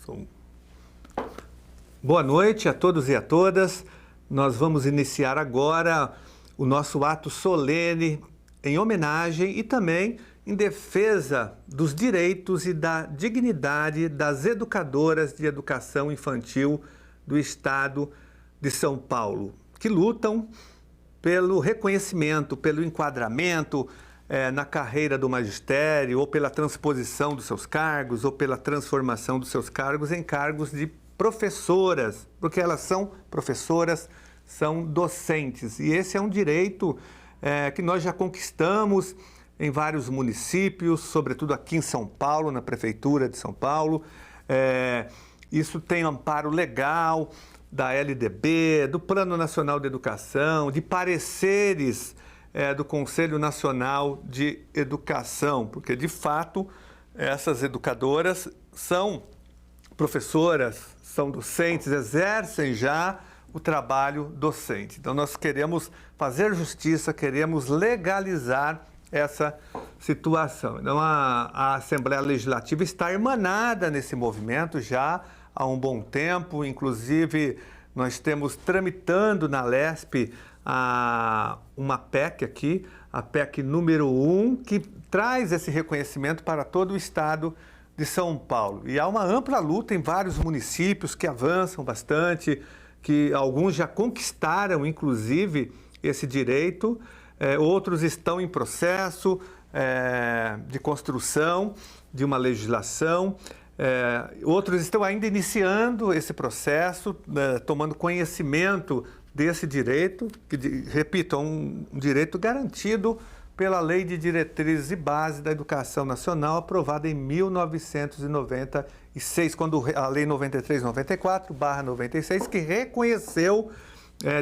Som. Boa noite a todos e a todas. Nós vamos iniciar agora o nosso ato solene em homenagem e também em defesa dos direitos e da dignidade das educadoras de educação infantil do Estado de São Paulo, que lutam pelo reconhecimento, pelo enquadramento na carreira do magistério, ou pela transposição dos seus cargos, ou pela transformação dos seus cargos em cargos de professoras, porque elas são professoras, são docentes. E esse é um direito que nós já conquistamos em vários municípios, sobretudo aqui em São Paulo, na Prefeitura de São Paulo. Isso tem amparo legal da LDB, do Plano Nacional de Educação, de pareceres do Conselho Nacional de Educação, porque, de fato, essas educadoras são professoras, são docentes, exercem já o trabalho docente. Então, nós queremos fazer justiça, queremos legalizar essa situação. Então, a Assembleia Legislativa está irmanada nesse movimento já há um bom tempo. Inclusive, nós temos tramitando na LESP uma PEC aqui, a PEC número 1, que traz esse reconhecimento para todo o Estado de São Paulo. E há uma ampla luta em vários municípios que avançam bastante, que alguns já conquistaram, inclusive, esse direito, outros estão em processo de construção de uma legislação, outros estão ainda iniciando esse processo, tomando conhecimento desse direito, que, repito, é um direito garantido pela Lei de Diretrizes e Bases da Educação Nacional, aprovada em 1996, quando a Lei 93/94/96, que reconheceu,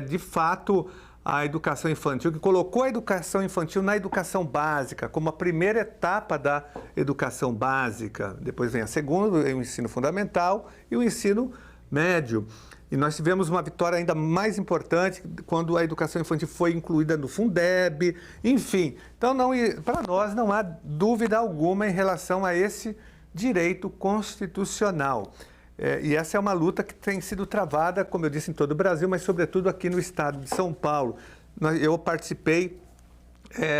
de fato, a educação infantil, que colocou a educação infantil na educação básica, como a primeira etapa da educação básica. Depois vem a segunda, o ensino fundamental e o ensino médio. E nós tivemos uma vitória ainda mais importante quando a educação infantil foi incluída no Fundeb, enfim. Então, para nós não há dúvida alguma em relação a esse direito constitucional. E essa é uma luta que tem sido travada, como eu disse, em todo o Brasil, mas sobretudo aqui no estado de São Paulo. Eu participei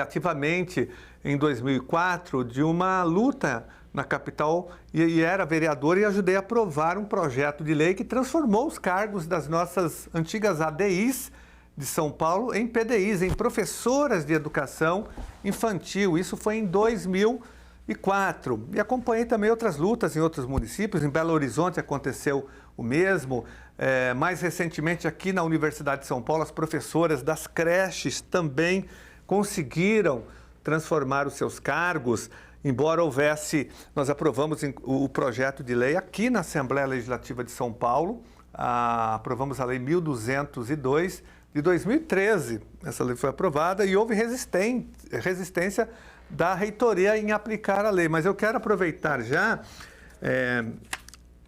ativamente em 2004 de uma luta na capital e era vereador e ajudei a aprovar um projeto de lei que transformou os cargos das nossas antigas ADIs de São Paulo em PDIs, em professoras de educação infantil. Isso foi em 2004. E acompanhei também outras lutas em outros municípios. Em Belo Horizonte aconteceu o mesmo. Mais recentemente, aqui na Universidade de São Paulo, as professoras das creches também conseguiram transformar os seus cargos. Embora houvesse, nós aprovamos o projeto de lei aqui na Assembleia Legislativa de São Paulo, aprovamos a Lei 1202 de 2013. Essa lei foi aprovada e houve resistência da reitoria em aplicar a lei. Mas eu quero aproveitar já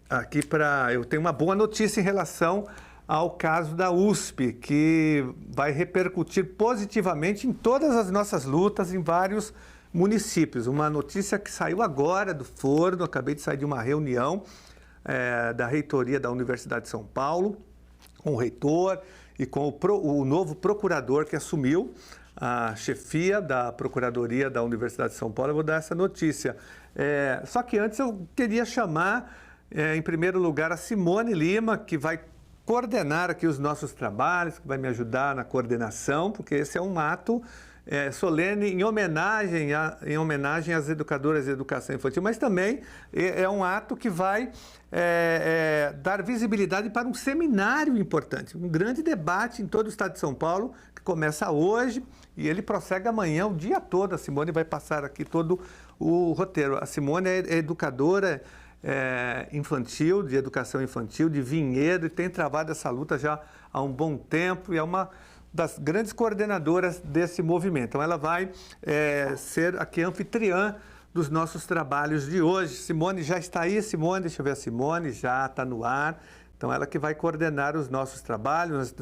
aqui eu tenho uma boa notícia em relação ao caso da USP, que vai repercutir positivamente em todas as nossas lutas em vários municípios. Uma notícia que saiu agora do forno, acabei de sair de uma reunião da reitoria da Universidade de São Paulo, com o reitor e com o novo procurador que assumiu a chefia da Procuradoria da Universidade de São Paulo. Eu vou dar essa notícia. Só que antes eu queria chamar, em primeiro lugar, a Simone Lima, que vai coordenar aqui os nossos trabalhos, que vai me ajudar na coordenação, porque esse é um ato solene em homenagem às educadoras de educação infantil, mas também é um ato que vai dar visibilidade para um seminário importante, um grande debate em todo o estado de São Paulo, que começa hoje e ele prossegue amanhã o dia todo. A Simone vai passar aqui todo o roteiro. A Simone é educadora infantil, de educação infantil, de Vinhedo, e tem travado essa luta já há um bom tempo e é uma das grandes coordenadoras desse movimento. Então, ela vai ser aqui anfitriã dos nossos trabalhos de hoje. Simone já está aí, Simone, deixa eu ver a Simone, já está no ar. Então, ela que vai coordenar os nossos trabalhos. Nós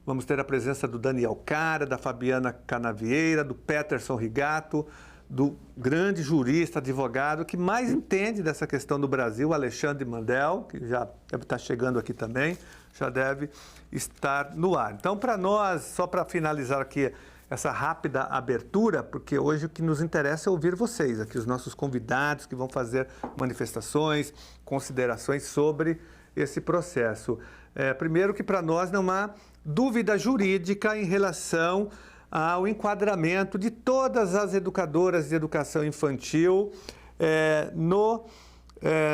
vamos ter a presença do Daniel Cara, da Fabiana Canavieira, do Peterson Rigato, do grande jurista, advogado, que mais entende dessa questão do Brasil, Alexandre Mandel, que já deve estar chegando aqui também, já deve estar no ar. Então, para nós, só para finalizar aqui essa rápida abertura, porque hoje o que nos interessa é ouvir vocês, aqui os nossos convidados que vão fazer manifestações, considerações sobre esse processo. Primeiro que para nós não há dúvida jurídica em relação ao enquadramento de todas as educadoras de educação infantil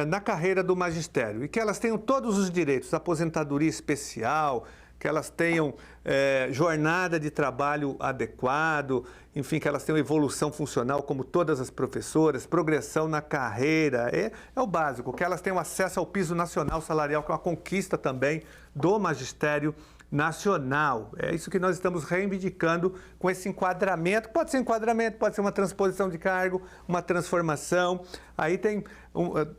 na carreira do magistério, e que elas tenham todos os direitos, aposentadoria especial, que elas tenham jornada de trabalho adequado, enfim, que elas tenham evolução funcional como todas as professoras, progressão na carreira, é o básico, que elas tenham acesso ao piso nacional salarial, que é uma conquista também do magistério nacional. É isso que nós estamos reivindicando com esse enquadramento. Pode ser enquadramento, pode ser uma transposição de cargo, uma transformação. Aí tem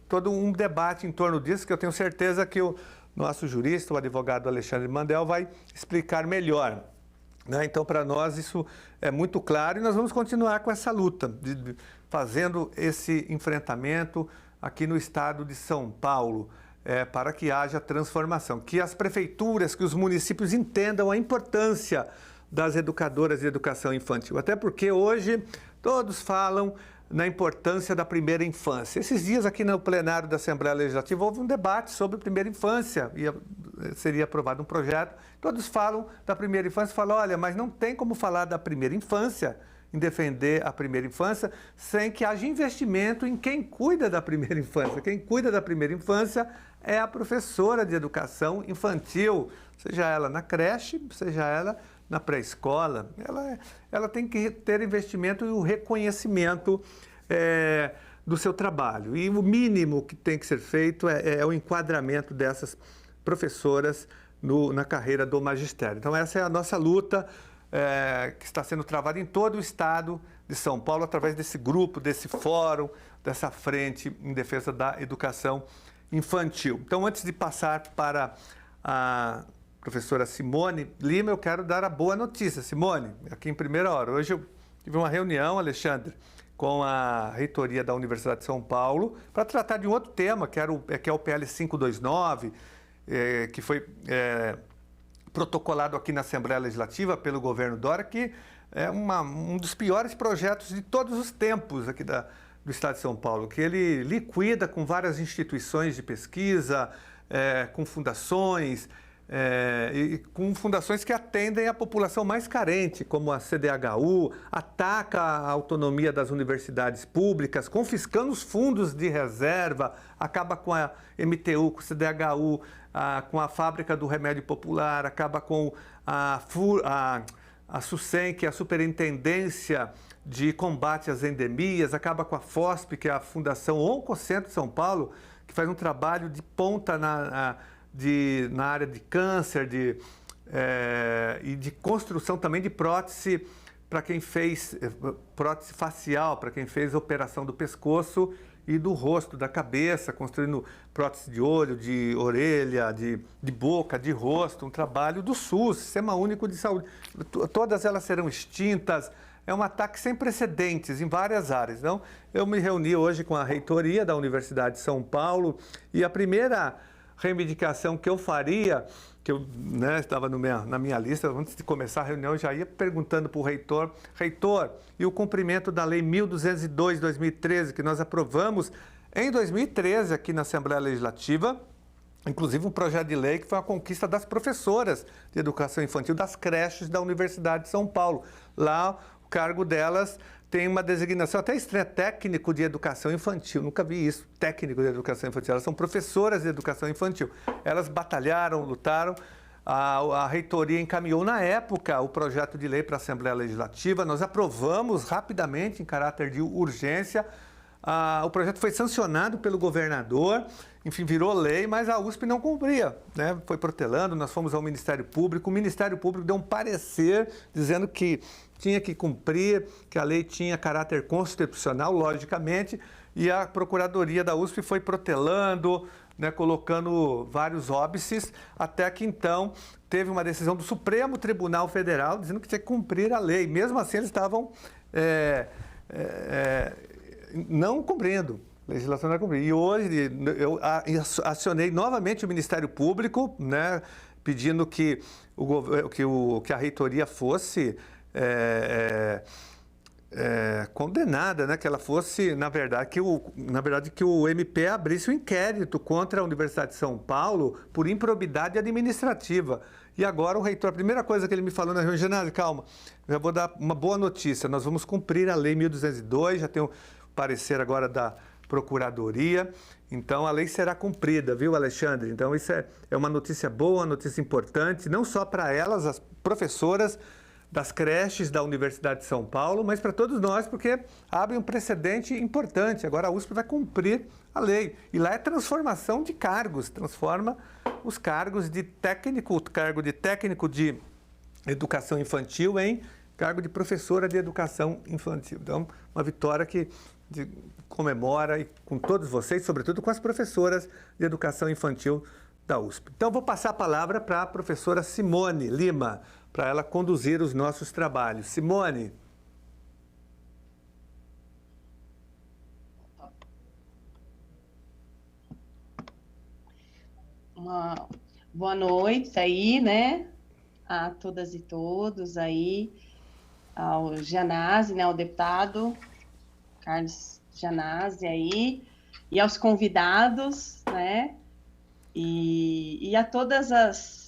todo um debate em torno disso, que eu tenho certeza que o nosso jurista, o advogado Alexandre Mandel, vai explicar melhor. Então, para nós, isso é muito claro e nós vamos continuar com essa luta, fazendo esse enfrentamento aqui no estado de São Paulo, para que haja transformação, que as prefeituras, que os municípios entendam a importância das educadoras de educação infantil. Até porque hoje todos falam na importância da primeira infância. Esses dias aqui no plenário da Assembleia Legislativa houve um debate sobre primeira infância, seria aprovado um projeto, todos falam da primeira infância, falam, olha, mas não tem como falar da primeira infância, em defender a primeira infância, sem que haja investimento em quem cuida da primeira infância. Quem cuida da primeira infância é a professora de educação infantil, seja ela na creche, seja ela na pré-escola. Ela tem que ter investimento e o reconhecimento do seu trabalho. E o mínimo que tem que ser feito é o enquadramento dessas professoras na carreira do magistério. Então, essa é a nossa luta, que está sendo travada em todo o estado de São Paulo, através desse grupo, desse fórum, dessa frente em defesa da educação infantil. Então, antes de passar para a professora Simone Lima, eu quero dar a boa notícia. Simone, aqui em primeira hora. Hoje eu tive uma reunião, Alexandre, com a reitoria da Universidade de São Paulo, para tratar de um outro tema, que é o PL 529, que foi protocolado aqui na Assembleia Legislativa pelo governo Dória, que é um dos piores projetos de todos os tempos aqui do Estado de São Paulo, que ele liquida com várias instituições de pesquisa, com fundações, e com fundações que atendem a população mais carente, como a CDHU, ataca a autonomia das universidades públicas, confiscando os fundos de reserva, acaba com a MTU, com o CDHU, com a fábrica do remédio popular, acaba com a SUSEM, que é a Superintendência de Combate às Endemias, acaba com a FOSP, que é a Fundação Oncocentro de São Paulo, que faz um trabalho de ponta na área de câncer e de construção também de prótese para quem fez prótese facial, para quem fez operação do pescoço e do rosto, da cabeça, construindo prótese de olho, de orelha, de boca, de rosto, um trabalho do SUS, Sistema Único de Saúde. Todas elas serão extintas. É um ataque sem precedentes em várias áreas. Então, eu me reuni hoje com a reitoria da Universidade de São Paulo e a primeira reivindicação que eu faria, que eu estava na minha lista, antes de começar a reunião, eu já ia perguntando para o reitor, e o cumprimento da Lei 1.202 de 2013, que nós aprovamos em 2013 aqui na Assembleia Legislativa, inclusive um projeto de lei que foi uma conquista das professoras de educação infantil das creches da Universidade de São Paulo. Lá, o cargo delas tem uma designação até estranha, técnico de educação infantil. Nunca vi isso, técnico de educação infantil. Elas são professoras de educação infantil. Elas batalharam, lutaram. A reitoria encaminhou, na época, o projeto de lei para a Assembleia Legislativa. Nós aprovamos rapidamente, em caráter de urgência. O projeto foi sancionado pelo governador, enfim, virou lei, mas a USP não cumpria, né? Foi protelando, nós fomos ao Ministério Público, o Ministério Público deu um parecer dizendo que tinha que cumprir, que a lei tinha caráter constitucional, logicamente, e a Procuradoria da USP foi protelando, né, colocando vários óbices, até que então teve uma decisão do Supremo Tribunal Federal dizendo que tinha que cumprir a lei. Mesmo assim, eles estavam não cumprindo. Legislação não é cumprida. E hoje eu acionei novamente o Ministério Público, né, pedindo que a reitoria fosse condenada, né, que ela fosse, na verdade, que o MP abrisse um inquérito contra a Universidade de São Paulo por improbidade administrativa. E agora o reitor, a primeira coisa que ele me falou na reunião, Genásio, calma, já vou dar uma boa notícia, nós vamos cumprir a Lei 1.202, já tem o parecer agora da Procuradoria, então a lei será cumprida, viu, Alexandre? Então isso é uma notícia boa, uma notícia importante, não só para elas, as professoras das creches da Universidade de São Paulo, mas para todos nós, porque abre um precedente importante. Agora a USP vai cumprir a lei. E lá é transformação de cargos, transforma os cargos de técnico, o cargo de técnico de educação infantil em cargo de professora de educação infantil. Então, uma vitória que comemora e com todos vocês, sobretudo com as professoras de educação infantil da USP. Então, vou passar a palavra para a professora Simone Lima, para ela conduzir os nossos trabalhos. Simone. Uma boa noite aí, né, a todas e todos aí, ao Gianazzi, né, ao deputado Carlos Gianazzi aí, e aos convidados, né, e a todas as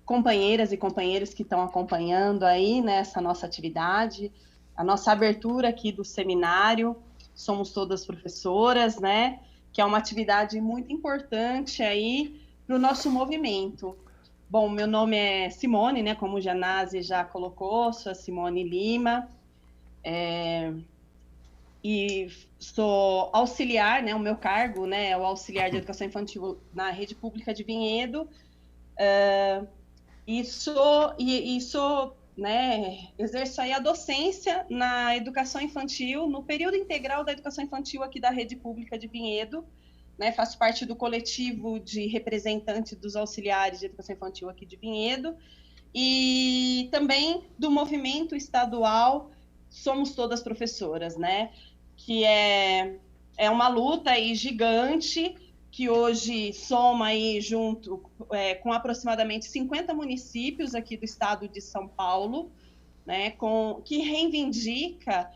companheiras e companheiros que estão acompanhando aí nessa nossa atividade, a nossa abertura aqui do seminário, Somos Todas Professoras, né, que é uma atividade muito importante aí para o nosso movimento. Bom, meu nome é Simone, né, como o Gianazzi já colocou, sou a Simone Lima, e sou auxiliar, né, o meu cargo, né, é o auxiliar de educação infantil na rede pública de Vinhedo, e sou, né, exerço aí a docência na educação infantil, no período integral da educação infantil aqui da rede pública de Vinhedo, né, faço parte do coletivo de representantes dos auxiliares de educação infantil aqui de Vinhedo, e também do movimento estadual Somos Todas Professoras, né, que é uma luta aí gigante, que hoje soma aí junto com aproximadamente 50 municípios aqui do estado de São Paulo, né, que reivindica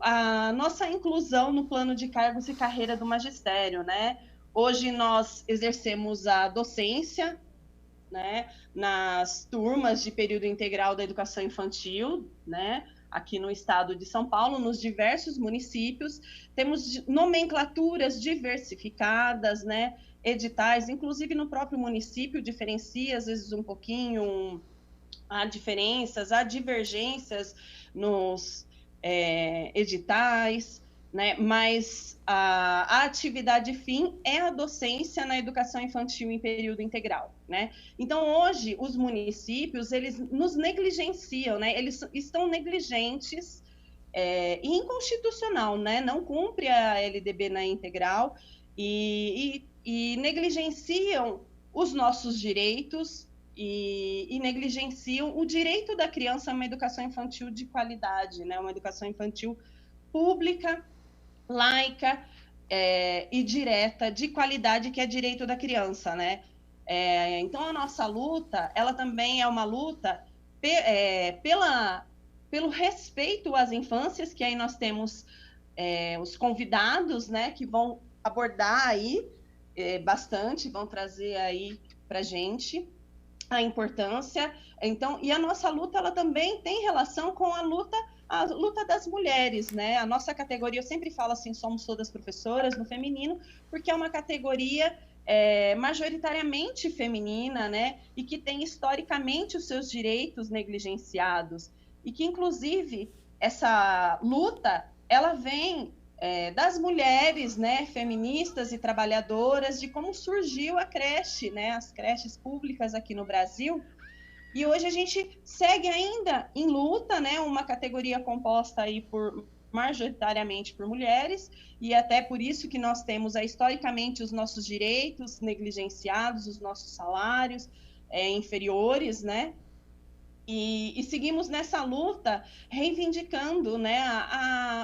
a nossa inclusão no plano de cargos e carreira do magistério, né? Hoje nós exercemos a docência, né, nas turmas de período integral da educação infantil, né, aqui no estado de São Paulo, nos diversos municípios, temos nomenclaturas diversificadas, né, editais, inclusive no próprio município diferencia, às vezes um pouquinho, há diferenças, há divergências nos editais, né, mas a atividade fim é a docência na educação infantil em período integral, né? Então, hoje, os municípios, eles nos negligenciam, né? Eles estão negligentes e inconstitucional, né? Não cumpre a LDB na integral e negligenciam os nossos direitos e negligenciam o direito da criança a uma educação infantil de qualidade, né? Uma educação infantil pública, laica e direta, de qualidade, que é direito da criança, né? Então, a nossa luta, ela também é uma luta pelo respeito às infâncias, que aí nós temos os convidados, né, que vão abordar aí bastante, vão trazer aí para a gente a importância. Então, e a nossa luta, ela também tem relação com a luta das mulheres, né? A nossa categoria, eu sempre falo assim, Somos Todas Professoras, no feminino, porque é uma categoria majoritariamente feminina, né? E que tem historicamente os seus direitos negligenciados, e que, inclusive, essa luta, ela vem das mulheres, né, feministas e trabalhadoras, de como surgiu a creche, né, as creches públicas aqui no Brasil. E hoje a gente segue ainda em luta, né, uma categoria composta aí majoritariamente por mulheres, e até por isso que nós temos historicamente os nossos direitos negligenciados, os nossos salários inferiores, né? E seguimos nessa luta, reivindicando, né,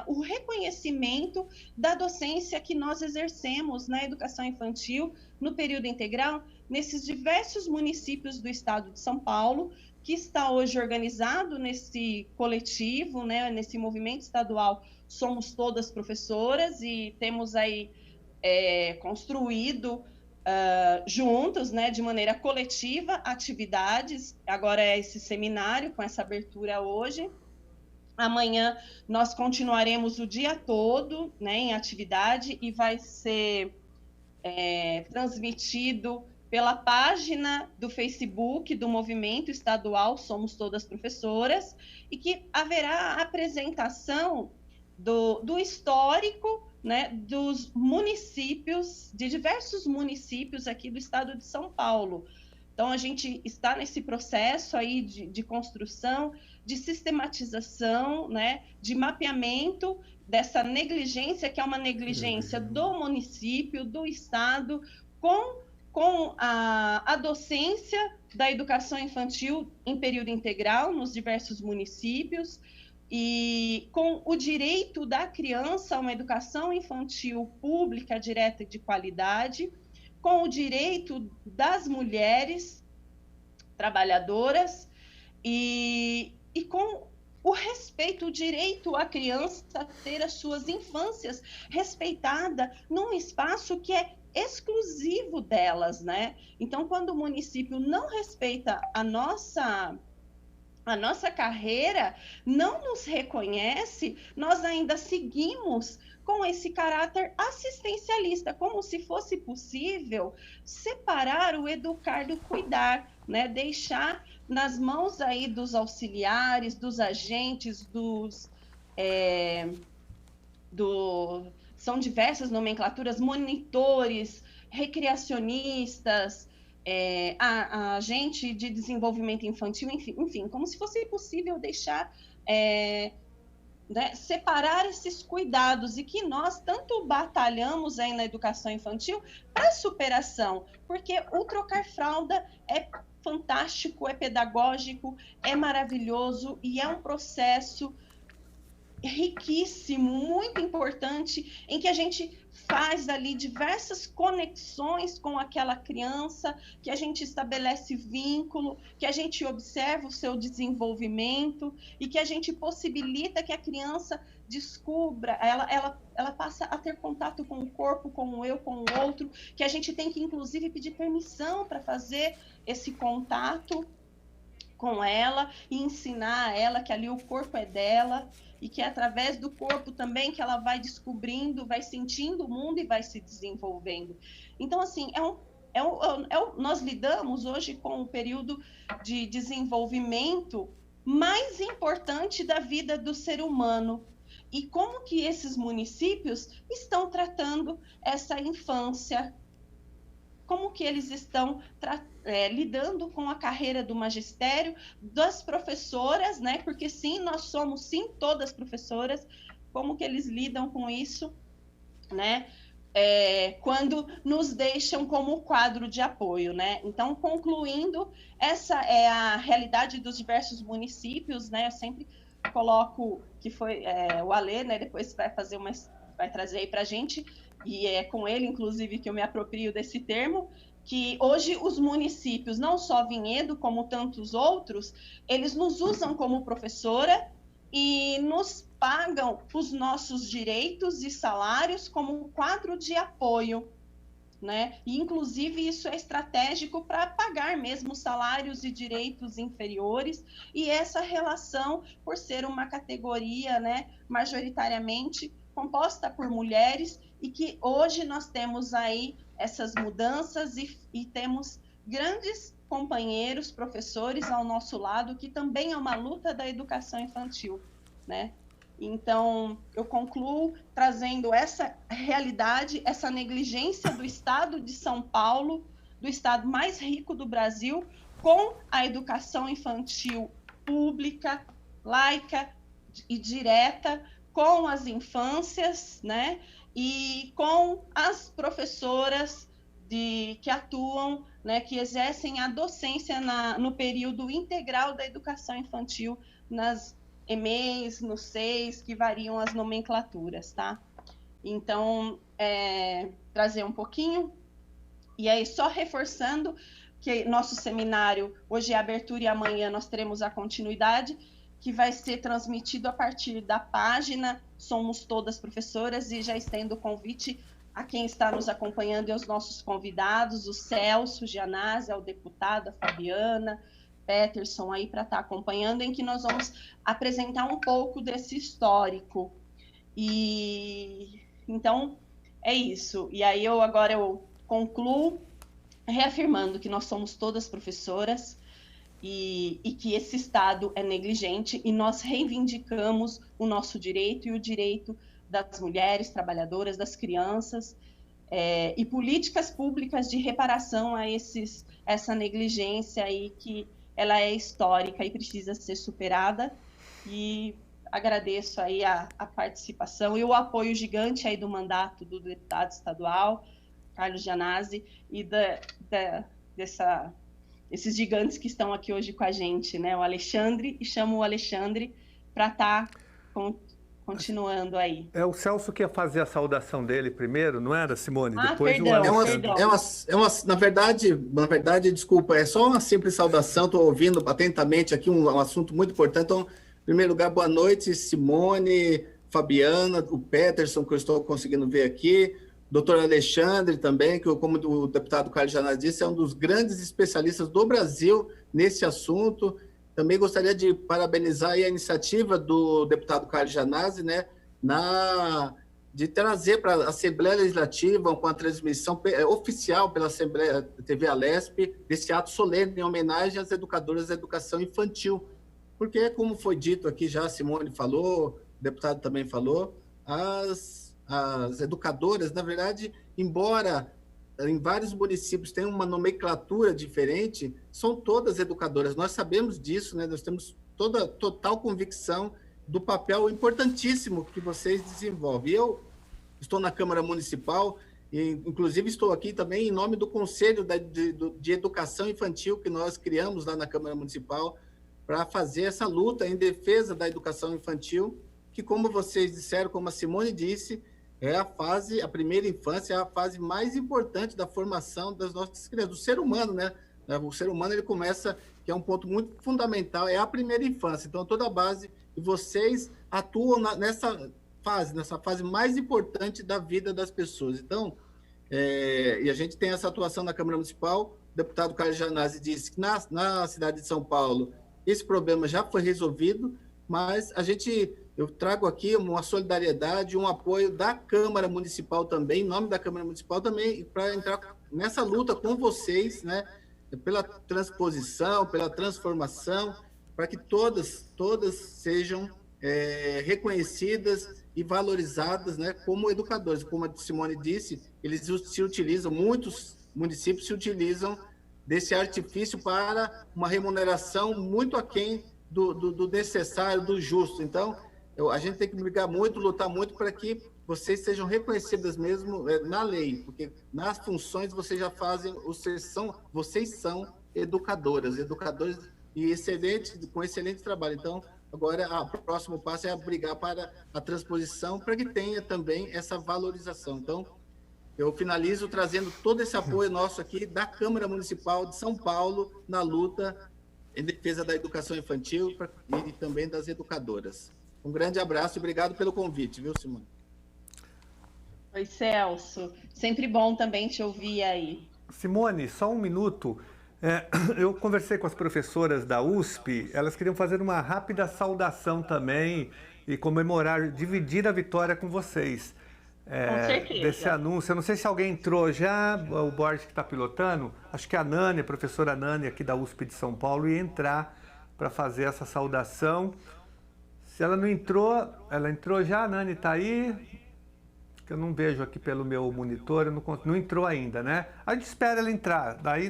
o reconhecimento da docência que nós exercemos na educação infantil, no período integral, nesses diversos municípios do estado de São Paulo, que está hoje organizado nesse coletivo, né, nesse movimento estadual Somos Todas Professoras, e temos aí construído juntos, né, de maneira coletiva, atividades. Agora é esse seminário com essa abertura hoje. Amanhã nós continuaremos o dia todo, né, em atividade, e vai ser transmitido pela página do Facebook do Movimento Estadual Somos Todas Professoras, e que haverá a apresentação do histórico, né, dos municípios, de diversos municípios aqui do estado de São Paulo. Então, a gente está nesse processo aí de construção, de sistematização, né, de mapeamento dessa negligência, que é uma negligência do município, do estado, com a docência da educação infantil em período integral nos diversos municípios, e com o direito da criança a uma educação infantil pública, direta e de qualidade, com o direito das mulheres trabalhadoras e com o respeito, o direito à criança a ter as suas infâncias respeitada num espaço que é exclusivo delas, né? Então, quando o município não respeita a nossa carreira, não nos reconhece, nós ainda seguimos com esse caráter assistencialista, como se fosse possível separar o educar do cuidar, né? Deixar nas mãos aí dos auxiliares, dos agentes, são diversas nomenclaturas, monitores, recreacionistas, a agente de desenvolvimento infantil, enfim, como se fosse possível deixar, né, separar esses cuidados, e que nós tanto batalhamos aí na educação infantil para superação, porque o trocar fralda é fantástico, é pedagógico, é maravilhoso, e é um processo riquíssimo, muito importante, em que a gente faz ali diversas conexões com aquela criança, que a gente estabelece vínculo, que a gente observa o seu desenvolvimento, e que a gente possibilita que a criança descubra, ela passa a ter contato com o corpo, com o eu, com o outro, que a gente tem que inclusive pedir permissão para fazer esse contato com ela e ensinar a ela que ali o corpo é dela, e que é através do corpo também que ela vai descobrindo, vai sentindo o mundo e vai se desenvolvendo. Então, assim, nós lidamos hoje com o período de desenvolvimento mais importante da vida do ser humano. E como que esses municípios estão tratando essa infância? Como que eles estão lidando com a carreira do magistério, das professoras, né? Porque sim, nós somos sim todas professoras. Como que eles lidam com isso, né? Quando nos deixam como quadro de apoio, né? Então, concluindo, essa é a realidade dos diversos municípios, né? Eu sempre coloco que foi o Alê, né? Depois vai trazer aí para a gente, e é com ele, inclusive, que eu me aproprio desse termo, que hoje os municípios, não só Vinhedo, como tantos outros, eles nos usam como professora e nos pagam os nossos direitos e salários como um quadro de apoio, né? E, inclusive, isso é estratégico para pagar mesmo salários e direitos inferiores, e essa relação, por ser uma categoria, né, majoritariamente composta por mulheres, e que hoje nós temos aí essas mudanças e temos grandes companheiros, professores ao nosso lado, que também é uma luta da educação infantil, né? Então, eu concluo trazendo essa realidade, essa negligência do estado de São Paulo, do estado mais rico do Brasil, com a educação infantil pública, laica e direta, com as infâncias, né? E com as professoras que atuam, né, que exercem a docência no período integral da educação infantil, nas EMEIs, nos SEIs, que variam as nomenclaturas, tá? Então, trazer um pouquinho, e aí só reforçando que nosso seminário, hoje é a abertura e amanhã nós teremos a continuidade, que vai ser transmitido a partir da página Somos Todas Professoras, e já estendo o convite a quem está nos acompanhando e aos nossos convidados, o Celso Gianazzi, ao deputado, a Fabiana, Peterson aí para estar acompanhando, em que nós vamos apresentar um pouco desse histórico. E então é isso. E aí agora eu concluo reafirmando que nós somos todas professoras e que esse Estado é negligente, e nós reivindicamos o nosso direito e o direito das mulheres trabalhadoras, das crianças, e políticas públicas de reparação a essa negligência aí, que ela é histórica e precisa ser superada. E agradeço aí a participação e o apoio gigante aí do mandato do deputado estadual, Carlos Gianazzi, e esses gigantes que estão aqui hoje com a gente, né? O Alexandre, e chamo o Alexandre para estar continuando aí. É o Celso que ia fazer a saudação dele primeiro, não era, Simone? Depois perdão, o Alexandre. Na verdade, desculpa, é só uma simples saudação, estou ouvindo atentamente aqui um assunto muito importante. Então, em primeiro lugar, boa noite, Simone, Fabiana, o Peterson, que eu estou conseguindo ver aqui, doutor Alexandre também, que, como o deputado Carlos Gianazzi disse, é um dos grandes especialistas do Brasil nesse assunto. Também gostaria de parabenizar a iniciativa do deputado Carlos Gianazzi, né, de trazer para a Assembleia Legislativa, com a transmissão oficial pela Assembleia TV Alesp, desse ato solene em homenagem às educadoras da educação infantil. Porque, como foi dito aqui já, a Simone falou, o deputado também falou, as educadoras, na verdade, embora em vários municípios tenham uma nomenclatura diferente, são todas educadoras. Nós sabemos disso, né? Nós temos total convicção do papel importantíssimo que vocês desenvolvem. Eu estou na Câmara Municipal e, inclusive, estou aqui também em nome do Conselho de Educação Infantil que nós criamos lá na Câmara Municipal para fazer essa luta em defesa da educação infantil, que, como vocês disseram, como a Simone disse, a primeira infância é a fase mais importante da formação das nossas crianças, do ser humano, né? O ser humano, ele começa, que é um ponto muito fundamental, é a primeira infância. Então, toda a base, e vocês atuam nessa fase mais importante da vida das pessoas. Então, e a gente tem essa atuação na Câmara Municipal. O deputado Carlos Gianazzi disse que na cidade de São Paulo esse problema já foi resolvido, mas eu trago aqui uma solidariedade, um apoio da Câmara Municipal também, em nome da Câmara Municipal também, para entrar nessa luta com vocês, né, pela transposição, pela transformação, para que todas sejam reconhecidas e valorizadas, né, como educadores. Como a Simone disse, muitos municípios se utilizam desse artifício para uma remuneração muito aquém do necessário, do justo. Então, a gente tem que brigar muito, lutar muito para que vocês sejam reconhecidas mesmo na lei, porque nas funções vocês já fazem, vocês são educadores e com excelente trabalho. Então, agora o próximo passo é brigar para a transposição, para que tenha também essa valorização. Então, eu finalizo trazendo todo esse apoio nosso aqui da Câmara Municipal de São Paulo na luta em defesa da educação infantil e também das educadoras. Um grande abraço e obrigado pelo convite, viu, Simone? Oi, Celso. Sempre bom também te ouvir aí. Simone, só um minuto. Eu conversei com as professoras da USP, elas queriam fazer uma rápida saudação também e comemorar, dividir a vitória com vocês. Com certeza. Desse anúncio. Eu não sei se alguém entrou já, o Borges que está pilotando, acho que a Nani, a professora Nani aqui da USP de São Paulo, ia entrar para fazer essa saudação. Se ela não entrou, ela entrou já, a Nani está aí, que eu não vejo aqui pelo meu monitor, não entrou ainda, né? A gente espera ela entrar, daí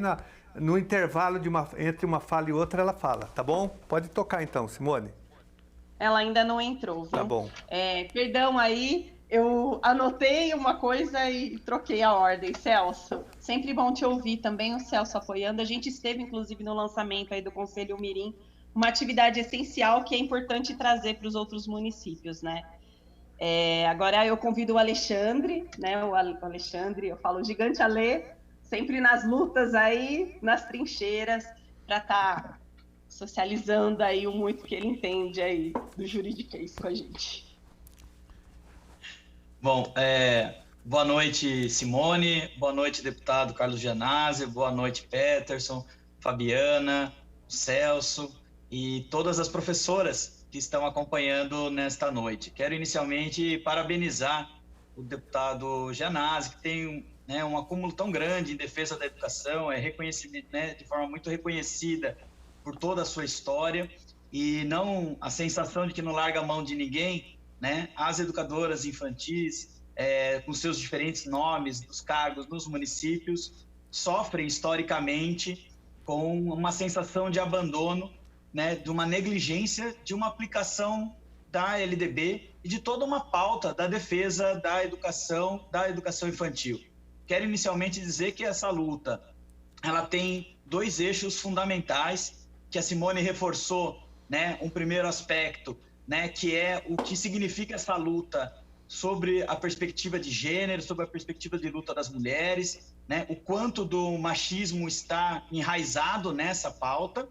no intervalo entre uma fala e outra ela fala, tá bom? Pode tocar então, Simone. Ela ainda não entrou, viu? Tá bom. Perdão aí, eu anotei uma coisa e troquei a ordem, Celso. Sempre bom te ouvir também, o Celso apoiando. A gente esteve, inclusive, no lançamento aí do Conselho Mirim, uma atividade essencial que é importante trazer para os outros municípios, né? Agora eu convido o Alexandre, né? O Alexandre, eu falo Gigante Alê, sempre nas lutas aí, nas trincheiras, para estar socializando aí o muito que ele entende aí do juridiquês com a gente. Bom, boa noite, Simone, boa noite, deputado Carlos Gianazzi, boa noite, Peterson, Fabiana, Celso e todas as professoras que estão acompanhando nesta noite. Quero inicialmente parabenizar o deputado Gianazzi, que tem um acúmulo tão grande em defesa da educação, é reconhecimento, de forma muito reconhecida por toda a sua história, e não a sensação de que não larga a mão de ninguém, né? As educadoras infantis, com seus diferentes nomes, dos cargos nos municípios, sofrem historicamente com uma sensação de abandono, né? De uma negligência de uma aplicação da LDB e de toda uma pauta da defesa da educação infantil. Quero inicialmente dizer que essa luta, ela tem 2 eixos fundamentais que a Simone reforçou, né? Um primeiro aspecto, né, que é o que significa essa luta sobre a perspectiva de gênero, sobre a perspectiva de luta das mulheres, né, o quanto do machismo está enraizado nessa pauta,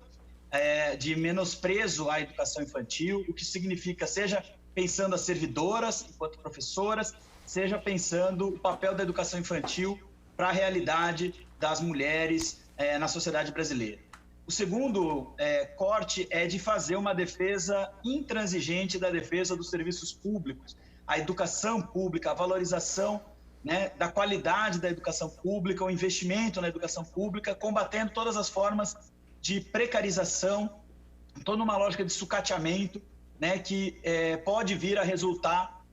de menosprezo à educação infantil, o que significa, seja pensando as servidoras enquanto professoras, seja pensando o papel da educação infantil para a realidade das mulheres na sociedade brasileira. O segundo corte é de fazer uma defesa intransigente da defesa dos serviços públicos, a educação pública, a valorização, né, da qualidade da educação pública, o investimento na educação pública, combatendo todas as formas de precarização, toda uma lógica de sucateamento, né, que pode vir a resultar,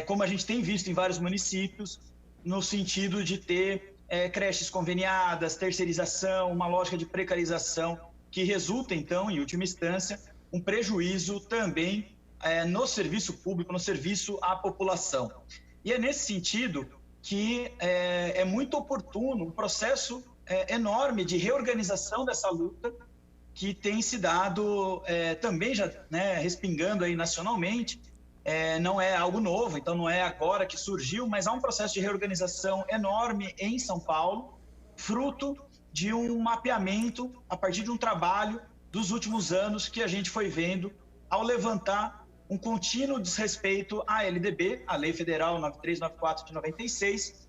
como a gente tem visto em vários municípios, no sentido de ter creches conveniadas, terceirização, uma lógica de precarização que resulta, então, em última instância, um prejuízo também no serviço público, no serviço à população. E é nesse sentido que é muito oportuno um processo enorme de reorganização dessa luta que tem se dado também já, né, respingando aí nacionalmente. Não é algo novo, então não é agora que surgiu, mas há um processo de reorganização enorme em São Paulo, fruto de um mapeamento a partir de um trabalho dos últimos anos que a gente foi vendo ao levantar um contínuo desrespeito à LDB, a Lei Federal 9394 de 96,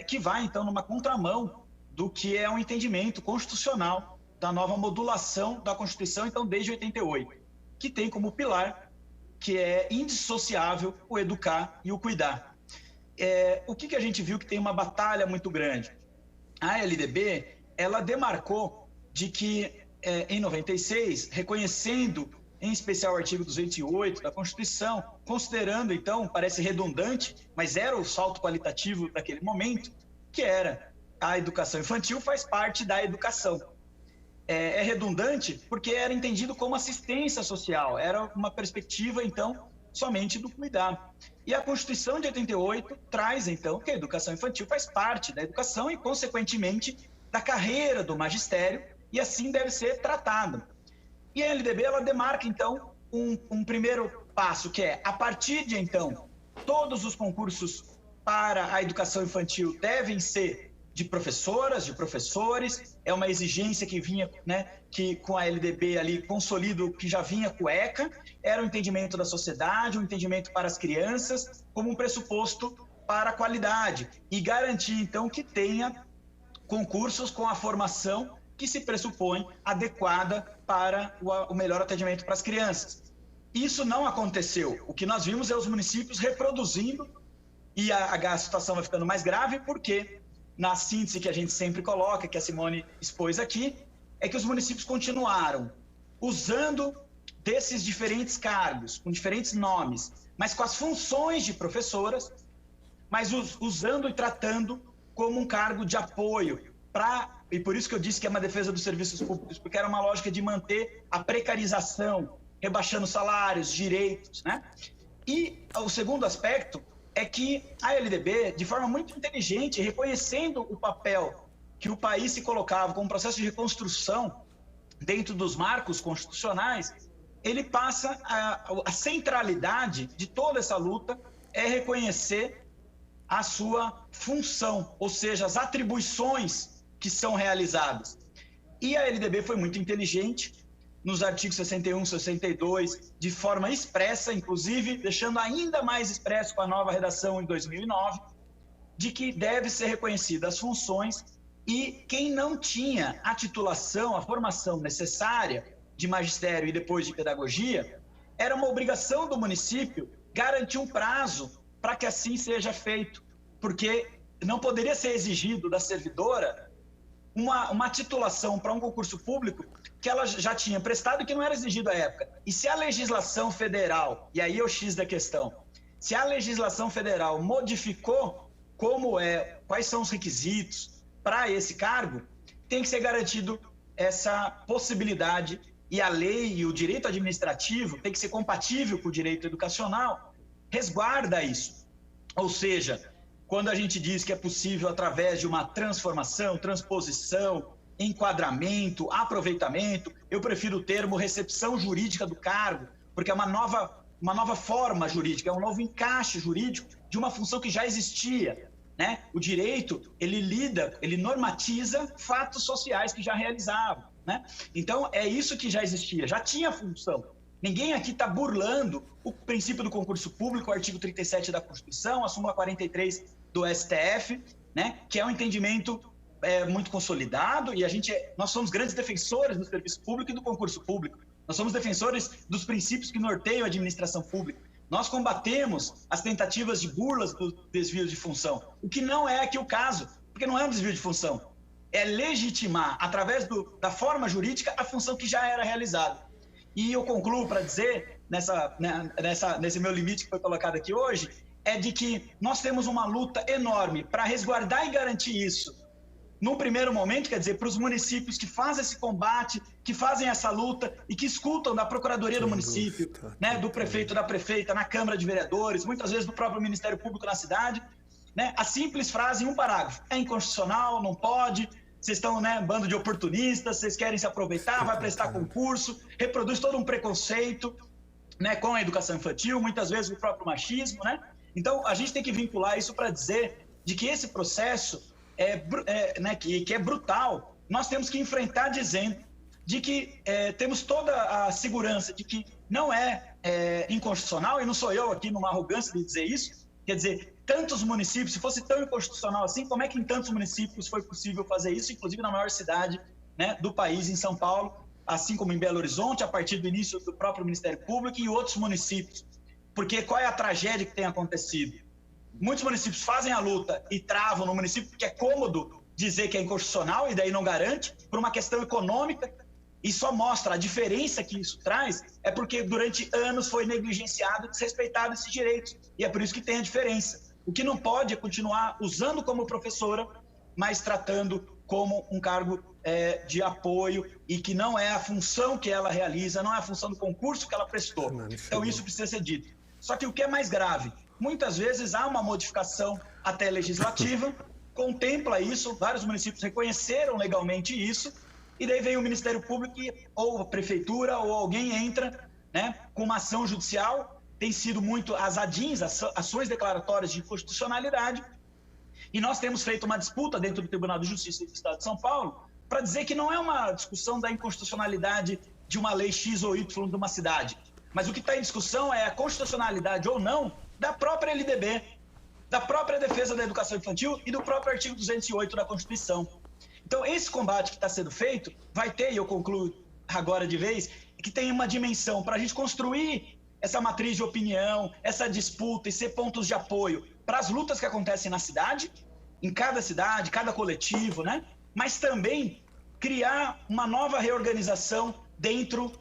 que vai então numa contramão do que é um entendimento constitucional da nova modulação da Constituição, então desde 88, que tem como pilar que é indissociável o educar e o cuidar. O que a gente viu que tem uma batalha muito grande? A LDB, ela demarcou de que, em 96, reconhecendo em especial o artigo 208 da Constituição, considerando, então, parece redundante, mas era o salto qualitativo daquele momento, que era a educação infantil faz parte da educação. É redundante porque era entendido como assistência social, era uma perspectiva, então, somente do cuidar. E a Constituição de 88 traz, então, que a educação infantil faz parte da educação e, consequentemente, da carreira do magistério, e assim deve ser tratada. E a LDB, ela demarca, então, um primeiro passo, que é, a partir de, então, todos os concursos para a educação infantil devem ser de professoras, de professores, é uma exigência que vinha, né, que com a LDB ali consolida o que já vinha com o ECA, era um entendimento da sociedade, um entendimento para as crianças, como um pressuposto para a qualidade, e garantir, então, que tenha concursos com a formação que se pressupõe adequada para o melhor atendimento para as crianças. Isso não aconteceu. O que nós vimos é os municípios reproduzindo, e a situação vai ficando mais grave, porque na síntese que a gente sempre coloca, que a Simone expôs aqui, é que os municípios continuaram usando desses diferentes cargos, com diferentes nomes, mas com as funções de professoras, mas usando e tratando como um cargo de apoio, e por isso que eu disse que é uma defesa dos serviços públicos, porque era uma lógica de manter a precarização, rebaixando salários, direitos, né? E o segundo aspecto é que a LDB, de forma muito inteligente, reconhecendo o papel que o país se colocava como um processo de reconstrução dentro dos marcos constitucionais, ele passa a centralidade de toda essa luta é reconhecer a sua função, ou seja, as atribuições que são realizadas. E a LDB foi muito inteligente nos artigos 61, 62, de forma expressa, inclusive deixando ainda mais expresso com a nova redação em 2009, de que deve ser reconhecidas as funções e quem não tinha a titulação, a formação necessária de magistério e depois de pedagogia, era uma obrigação do município garantir um prazo para que assim seja feito, porque não poderia ser exigido da servidora uma titulação para um concurso público que ela já tinha prestado e que não era exigido à época. E se a legislação federal, e aí é o X da questão, se a legislação federal modificou quais são os requisitos para esse cargo, tem que ser garantido essa possibilidade, e a lei e o direito administrativo tem que ser compatível com o direito educacional, resguarda isso. Ou seja, quando a gente diz que é possível através de uma transformação, transposição, enquadramento, aproveitamento, eu prefiro o termo recepção jurídica do cargo, porque é uma nova forma jurídica, é um novo encaixe jurídico de uma função que já existia, né? O direito, ele normatiza fatos sociais que já realizavam, né? Então, é isso que já existia, já tinha função. Ninguém aqui está burlando o princípio do concurso público, o artigo 37 da Constituição, a súmula 43 do STF, né? Que é um entendimento muito consolidado, e nós somos grandes defensores do serviço público e do concurso público. Nós somos defensores dos princípios que norteiam a administração pública. Nós combatemos as tentativas de burlas do desvio de função, o que não é aqui o caso, porque não é um desvio de função. É legitimar, através da jurídica, a função que já era realizada. E eu concluo para dizer, nesse meu limite que foi colocado aqui hoje, é de que nós temos uma luta enorme para resguardar e garantir isso. Num primeiro momento, quer dizer, para os municípios que fazem esse combate, que fazem essa luta e que escutam da Procuradoria do município, né, do prefeito, da prefeita, na Câmara de Vereadores, muitas vezes do próprio Ministério Público na cidade, né, a simples frase em um parágrafo: é inconstitucional, não pode, vocês estão, né, bando de oportunistas, vocês querem se aproveitar, vai prestar concurso, reproduz todo um preconceito, né, com a educação infantil, muitas vezes o próprio machismo, né? Então, a gente tem que vincular isso para dizer de que esse processo que é brutal, nós temos que enfrentar dizendo de que temos toda a segurança de que não é inconstitucional, e não sou eu aqui numa arrogância de dizer isso, quer dizer, tantos municípios, se fosse tão inconstitucional assim, como é que em tantos municípios foi possível fazer isso, inclusive na maior cidade, né, do país, em São Paulo, assim como em Belo Horizonte, a partir do início do próprio Ministério Público e outros municípios. Porque qual é a tragédia que tem acontecido? Muitos municípios fazem a luta e travam no município porque é cômodo dizer que é inconstitucional e daí não garante, por uma questão econômica, e só mostra a diferença que isso traz, é porque durante anos foi negligenciado e desrespeitado esses direitos, e é por isso que tem a diferença. O que não pode é continuar usando como professora, mas tratando como um cargo de apoio, e que não é a função que ela realiza, não é a função do concurso que ela prestou. Então isso precisa ser dito. Só que o que é mais grave, muitas vezes há uma modificação até legislativa, contempla isso, vários municípios reconheceram legalmente isso, e daí vem o Ministério Público ou a Prefeitura ou alguém entra, né, com uma ação judicial, tem sido muito as ADINs, ações declaratórias de inconstitucionalidade, e nós temos feito uma disputa dentro do Tribunal de Justiça do Estado de São Paulo para dizer que não é uma discussão da inconstitucionalidade de uma lei X ou Y de uma cidade, mas o que está em discussão é a constitucionalidade ou não da própria LDB, da própria defesa da educação infantil e do próprio artigo 208 da Constituição. Então, esse combate que está sendo feito vai ter, e eu concluo agora de vez, que tem uma dimensão para a gente construir essa matriz de opinião, essa disputa e ser pontos de apoio para as lutas que acontecem na cidade, em cada cidade, cada coletivo, né? Mas também criar uma nova reorganização dentro,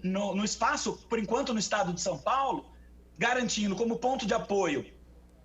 no espaço, por enquanto no estado de São Paulo, garantindo como ponto de apoio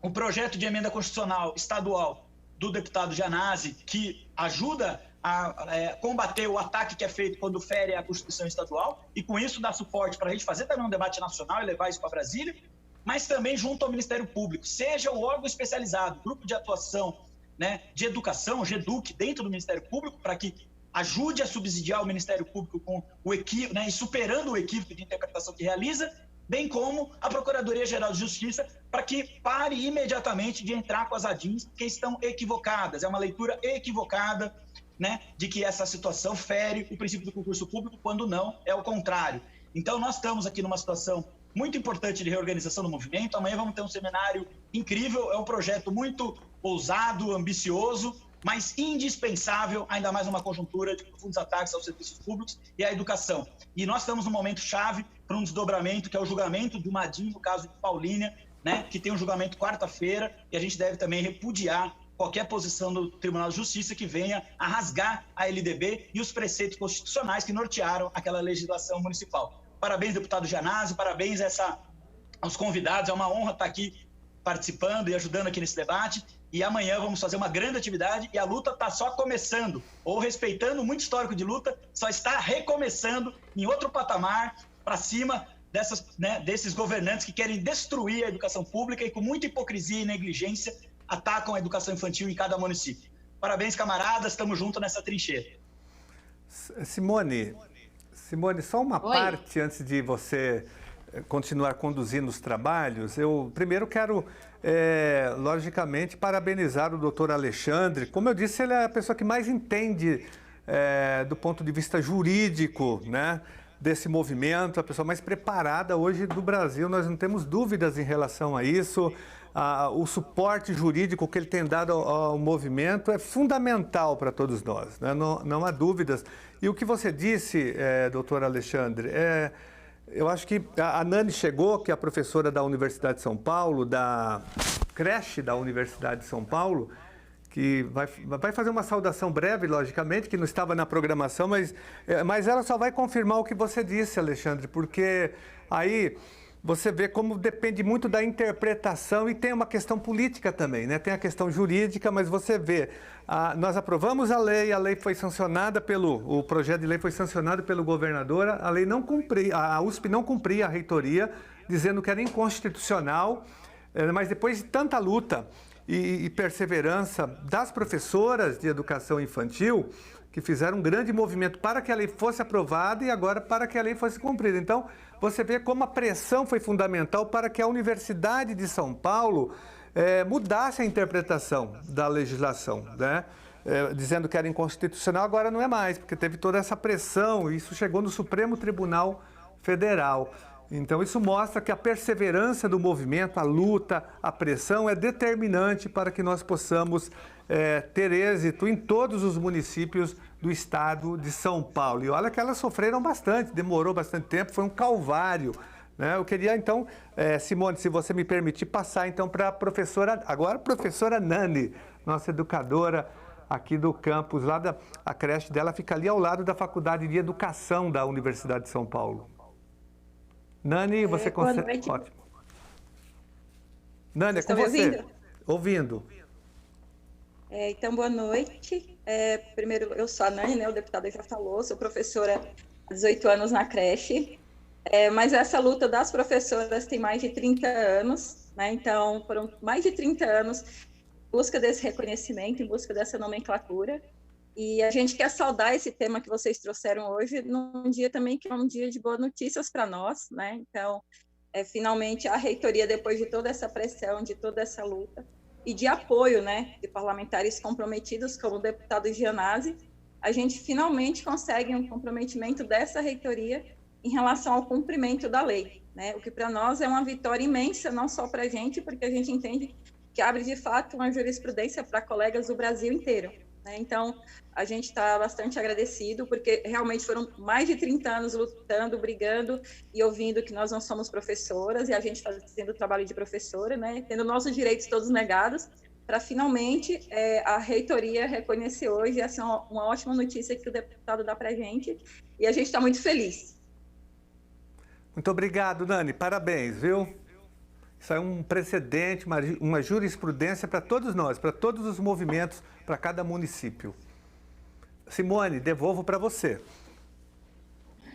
o projeto de emenda constitucional estadual do deputado Gianazzi, que ajuda a combater o ataque que é feito quando fere a Constituição estadual, e com isso dá suporte para a gente fazer também um debate nacional e levar isso para Brasília, mas também junto ao Ministério Público, seja o órgão especializado, grupo de atuação né, de educação, GEDUC, dentro do Ministério Público, para que ajude a subsidiar o Ministério Público com o equívoco, né, e superando o equívoco de interpretação que realiza, bem como a Procuradoria-Geral de Justiça, para que pare imediatamente de entrar com as ADIMs que estão equivocadas. É uma leitura equivocada, né, de que essa situação fere o princípio do concurso público, quando não, é o contrário. Então, nós estamos aqui numa situação muito importante de reorganização do movimento. Amanhã vamos ter um seminário incrível, é um projeto muito ousado, ambicioso, mas indispensável, ainda mais numa conjuntura de profundos ataques aos serviços públicos e à educação. E nós estamos num momento chave para um desdobramento, que é o julgamento de uma ADIM, no caso de Paulínia, né, que tem um julgamento quarta-feira, e a gente deve também repudiar qualquer posição do Tribunal de Justiça que venha a rasgar a LDB e os preceitos constitucionais que nortearam aquela legislação municipal. Parabéns, deputado Gianazzi, parabéns aos convidados, é uma honra estar aqui participando e ajudando aqui nesse debate. E amanhã vamos fazer uma grande atividade e a luta está só começando, ou respeitando muito histórico de luta, só está recomeçando em outro patamar para cima desses governantes que querem destruir a educação pública e com muita hipocrisia e negligência atacam a educação infantil em cada município. Parabéns, camaradas, estamos juntos nessa trincheira. Simone, só uma parte antes de você continuar conduzindo os trabalhos. Eu primeiro quero, logicamente, parabenizar o doutor Alexandre. Como eu disse, ele é a pessoa que mais entende do ponto de vista jurídico, né, desse movimento, a pessoa mais preparada hoje do Brasil. Nós não temos dúvidas em relação a isso. O suporte jurídico que ele tem dado ao movimento é fundamental para todos nós, né? Não há dúvidas. E o que você disse, doutor Alexandre, eu acho que a Nani chegou, que é a professora da Universidade de São Paulo, da creche da Universidade de São Paulo, que vai fazer uma saudação breve, logicamente, que não estava na programação, mas ela só vai confirmar o que você disse, Alexandre, porque aí você vê como depende muito da interpretação e tem uma questão política também, né? Tem a questão jurídica, mas você vê, nós aprovamos a lei foi sancionada o projeto de lei foi sancionado pelo governador, a lei não cumpria, a USP não cumpria a reitoria, dizendo que era inconstitucional, mas depois de tanta luta e perseverança das professoras de educação infantil, que fizeram um grande movimento para que a lei fosse aprovada e agora para que a lei fosse cumprida. Então, você vê como a pressão foi fundamental para que a Universidade de São Paulo mudasse a interpretação da legislação, né? Dizendo que era inconstitucional, agora não é mais, porque teve toda essa pressão e isso chegou no Supremo Tribunal Federal. Então, isso mostra que a perseverança do movimento, a luta, a pressão é determinante para que nós possamos ter êxito em todos os municípios do estado de São Paulo. E olha que elas sofreram bastante, demorou bastante tempo, foi um calvário, né? Eu queria, então, Simone, se você me permitir, passar, então, para a professora, agora a professora Nani, nossa educadora aqui do campus, lá a creche dela fica ali ao lado da Faculdade de Educação da Universidade de São Paulo. Nani, você consegue... Ótimo. Nani, é com você. Ouvindo. Então, boa noite. Primeiro, eu sou a Nani, né? O deputado já falou, sou professora há 18 anos na creche, mas essa luta das professoras tem mais de 30 anos, né? Então, foram mais de 30 anos em busca desse reconhecimento, em busca dessa nomenclatura. E a gente quer saudar esse tema que vocês trouxeram hoje, num dia também que é um dia de boas notícias para nós, né? Então, finalmente, a reitoria, depois de toda essa pressão, de toda essa luta, e de apoio, né, de parlamentares comprometidos, como o deputado Gianazzi, a gente finalmente consegue um comprometimento dessa reitoria em relação ao cumprimento da lei, né? O que para nós é uma vitória imensa, não só para a gente, porque a gente entende que abre, de fato, uma jurisprudência para colegas do Brasil inteiro, né? Então, a gente está bastante agradecido, porque realmente foram mais de 30 anos lutando, brigando e ouvindo que nós não somos professoras, e a gente fazendo o trabalho de professora, né? Tendo nossos direitos todos negados, para finalmente a reitoria reconhecer hoje. Essa é uma ótima notícia que o deputado dá para a gente, e a gente está muito feliz. Muito obrigado, Nani. Parabéns, viu? Isso é um precedente, uma jurisprudência para todos nós, para todos os movimentos, para cada município. Simone, devolvo para você.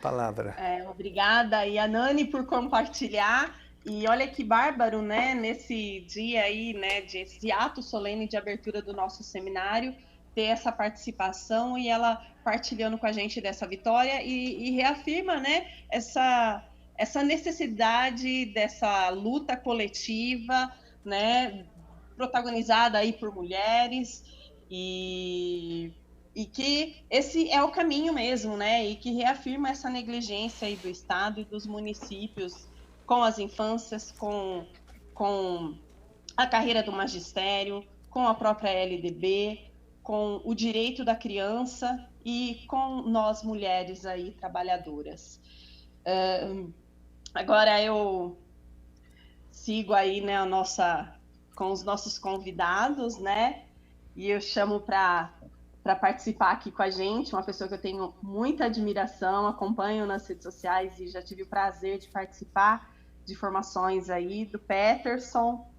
Palavra. Obrigada, e a Nani por compartilhar. E olha que bárbaro, né, nesse dia aí, né, desse ato solene de abertura do nosso seminário, ter essa participação e ela partilhando com a gente dessa vitória e reafirma, né, essa necessidade dessa luta coletiva, né, protagonizada aí por mulheres e que esse é o caminho mesmo, né, e que reafirma essa negligência aí do Estado e dos municípios com as infâncias, com a carreira do magistério, com a própria LDB, com o direito da criança e com nós mulheres aí trabalhadoras. Agora eu sigo aí, né, com os nossos convidados, né, e eu chamo para participar aqui com a gente uma pessoa que eu tenho muita admiração, acompanho nas redes sociais e já tive o prazer de participar de formações aí do Peterson,